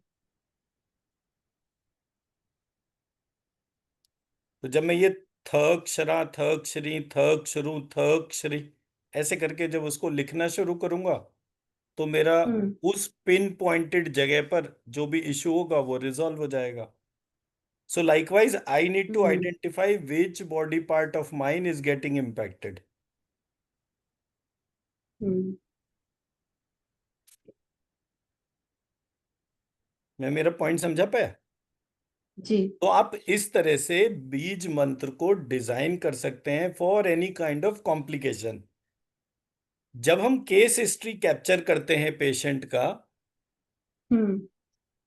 S2: तो जब मैं ये थ अक्षरा थ अक्षरी थ अक्षरू थ अक्षरी ऐसे करके जब उसको लिखना शुरू करूंगा तो मेरा
S1: हम्म,
S2: उस पिन पॉइंटेड जगह पर जो भी इशू होगा वो रिजॉल्व हो जाएगा। So likewise, I need to
S1: hmm,
S2: identify which body part of mine is getting impacted.
S1: हम्म,
S2: मैं मेरा पॉइंट समझा पाया?
S1: जी।
S2: तो आप इस तरह से बीज मंत्र को डिजाइन कर सकते हैं for any kind of complication. जब हम केस हिस्ट्री कैप्चर करते हैं पेशेंट का,
S1: हम्म,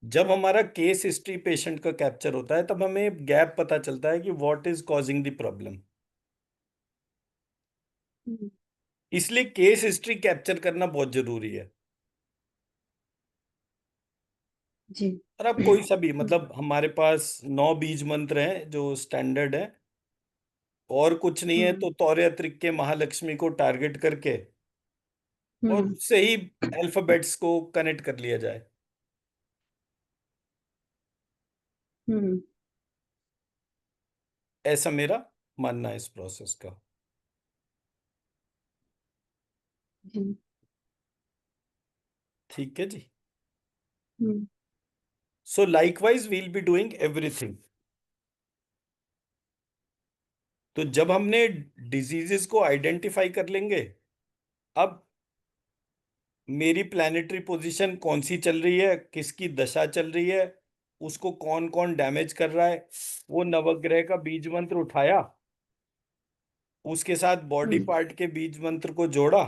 S2: जब हमारा केस हिस्ट्री पेशेंट का कैप्चर होता है तब हमें गैप पता चलता है कि what is causing the problem.
S1: हम्म,
S2: इसलिए केस हिस्ट्री कैप्चर करना बहुत जरूरी है।
S1: जी।
S2: और आप कोई सा भी, मतलब हमारे पास 9 बीज मंत्र हैं जो स्टैंडर्ड है, और कुछ नहीं है
S1: हम्म,
S2: तो तौरे अत्रिक के महालक्ष्मी को टारगेट करके और
S1: हम्म,
S2: उससे ही अल्फाबेट्स को कनेक्ट कर लिया जाए।
S1: हम्म,
S2: ऐसा मेरा मानना है इस प्रोसेस का।
S1: जी।
S2: ठीक है जी।
S1: Hmm,
S2: so likewise we'll be doing everything. तो जब हमने डिजीजेस को आइडेंटिफाई कर लेंगे, अब मेरी प्लानिटरी पोजीशन कौन सी चल रही है, किसकी दशा चल रही है, उसको कौन कौन डैमेज कर रहा है, वो नवग्रह का बीज मंत्र उठाया, उसके साथ बॉडी
S1: हम्म,
S2: पार्ट के बीज मंत्र को जोड़ा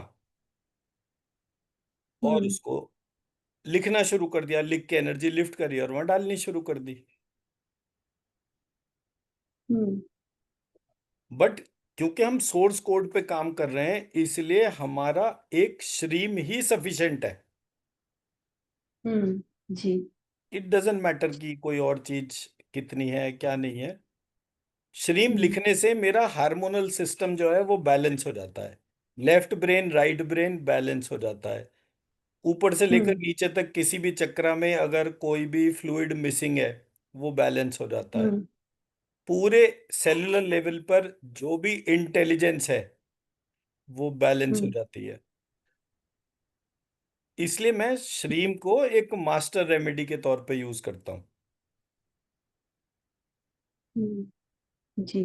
S2: और
S1: हम्म,
S2: उसको लिखना शुरू कर दिया, लिख के एनर्जी लिफ्ट करी और वहां डालनी शुरू कर दी।
S1: हम्म,
S2: बट क्योंकि हम सोर्स कोड पे काम कर रहे हैं इसलिए हमारा एक श्रीम ही सफिशिएंट है।
S1: जी।
S2: इट डजेंट मैटर कि कोई और चीज कितनी है क्या नहीं है। श्रीम
S1: हम्म,
S2: लिखने से मेरा हार्मोनल सिस्टम जो है वो बैलेंस हो जाता है। Left brain right brain balance हो जाता है। ऊपर से लेकर
S1: हम्म,
S2: नीचे तक किसी भी चक्रा में अगर कोई भी फ्लूइड मिसिंग है वो बैलेंस हो जाता है।
S1: हम्म,
S2: पूरे सेलुलर लेवल पर जो भी इंटेलिजेंस है वो बैलेंस हो
S1: हम्म,
S2: जाती है। इसलिए मैं श्रीम को एक मास्टर रेमेडी के तौर पे यूज करता हूँ।
S1: जी।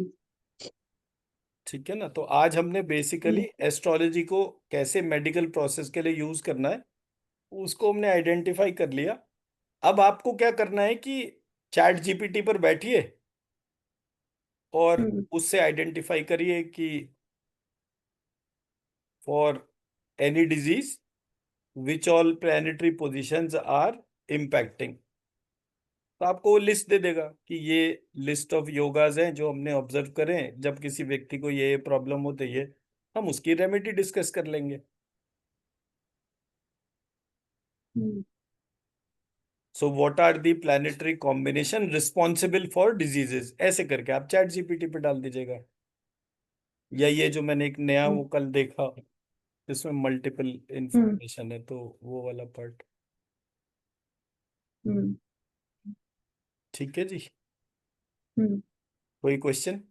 S2: ठीक है ना। तो आज हमने बेसिकली
S1: हम्म,
S2: एस्ट्रोलॉजी को कैसे मेडिकल प्रोसेस के लिए यूज करना है उसको हमने आइडेंटिफाई कर लिया। अब आपको क्या करना है कि चैट जीपीटी पर बैठिए और
S1: हम्म,
S2: उससे आइडेंटिफाई करिए कि for any disease which all planetary positions are impacting. तो आपको वो लिस्ट दे देगा कि ये लिस्ट ऑफ योगाज हैं जो हमने ऑब्जर्व करें, जब किसी व्यक्ति को ये प्रॉब्लम होती है हम उसकी रेमेडी डिस्कस कर लेंगे।
S1: Hmm,
S2: so what are the planetary combination responsible for diseases, ऐसे करके आप चैट जीपीटी पे डाल दीजिएगा। या ये जो मैंने एक नया वो कल देखा इसमें मल्टीपल
S1: हम्म,
S2: इंफॉर्मेशन है तो वो वाला पार्ट।
S1: हम्म,
S2: ठीक है जी।
S1: हम्म।
S2: कोई क्वेश्चन?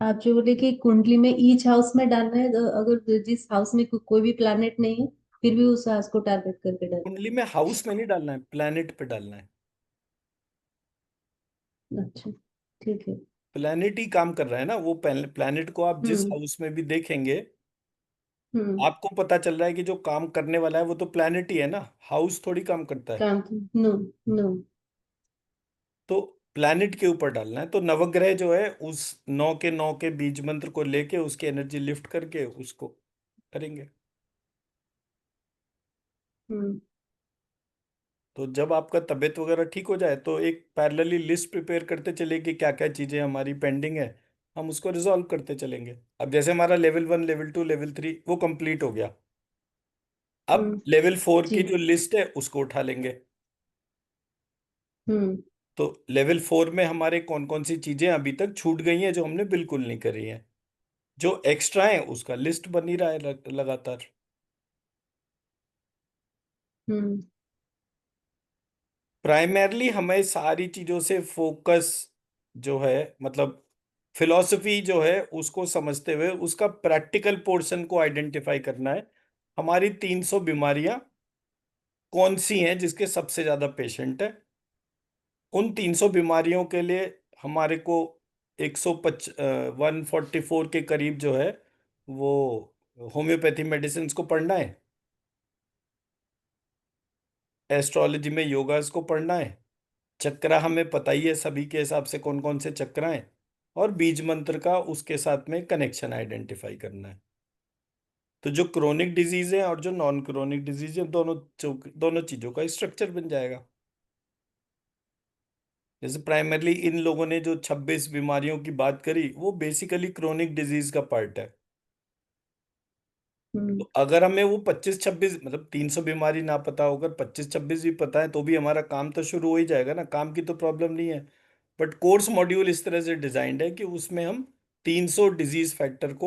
S1: आप जो बोले कि कुंडली में ईच हाउस में डालना है, तो अगर जिस हाउस में कोई भी प्लैनेट नहीं है फिर भी उस हाउस को टारगेट करके डालना
S2: कुंडली में हाउस में नहीं डालना है, प्लैनेट पे डालना है।
S1: है। अच्छा, ठीक है।
S2: प्लैनेट ही काम कर रहा है ना, वो प्लैनेट को आप जिस
S1: हम्म,
S2: हाउस में भी देखेंगे
S1: हम्म।
S2: आपको पता चल रहा है कि जो काम करने वाला है वो तो प्लैनेट ही है ना, हाउस थोड़ी काम करता है।
S1: काम नो, नो।
S2: तो प्लैनेट के ऊपर डालना है। तो नवग्रह जो है उस 9 के बीज मंत्र को लेके उसकी एनर्जी लिफ्ट करके उसको करेंगे।
S1: हम्म,
S2: तो जब आपका तबीयत वगैरह ठीक हो जाए तो एक पैरेलली लिस्ट प्रिपेयर करते चले कि क्या क्या चीजें हमारी पेंडिंग है, हम उसको रिजॉल्व करते चलेंगे। अब जैसे हमारा लेवल 1 लेवल 2 लेवल 3 वो कंप्लीट हो गया, अब
S1: हम्म,
S2: लेवल 4
S1: जी।
S2: की जो लिस्ट है उसको उठा लेंगे।
S1: हम्म
S2: तो लेवल 4 में हमारे कौन कौन सी चीजें अभी तक छूट गई हैं जो हमने बिल्कुल नहीं करी हैं, जो एक्स्ट्रा है उसका लिस्ट बन ही रहा है लगातार।
S1: हम्म
S2: प्राइमरली हमें सारी चीजों से फोकस जो है, मतलब फिलॉसफी जो है उसको समझते हुए उसका प्रैक्टिकल पोर्शन को आइडेंटिफाई करना है। हमारी 300 बीमारियां कौन सी हैं जिसके सबसे ज्यादा पेशेंट है, उन 300 बीमारियों के लिए हमारे को 144 के करीब जो है वो होम्योपैथी मेडिसिन को पढ़ना है, एस्ट्रोलॉजी में योगास को पढ़ना है, चक्रा हमें पता ही है सभी के हिसाब से कौन कौन से चक्र हैं, और बीज मंत्र का उसके साथ में कनेक्शन आइडेंटिफाई करना है। तो जो क्रोनिक डिजीज है और जो नॉन क्रोनिक डिजीज है, दोनों चीजों का स्ट्रक्चर बन जाएगा। जैसे प्राइमरली इन लोगों ने जो 26 बीमारियों की बात करी वो बेसिकली क्रोनिक डिजीज का पार्ट है। तो अगर हमें वो 25-26 मतलब 300 बीमारी ना पता होकर 25-26 भी पता है तो भी हमारा काम तो शुरू हो ही जाएगा ना, काम की तो प्रॉब्लम नहीं है। बट कोर्स मॉड्यूल इस तरह से डिजाइंड है कि उसमें हम 300 डिजीज फैक्टर को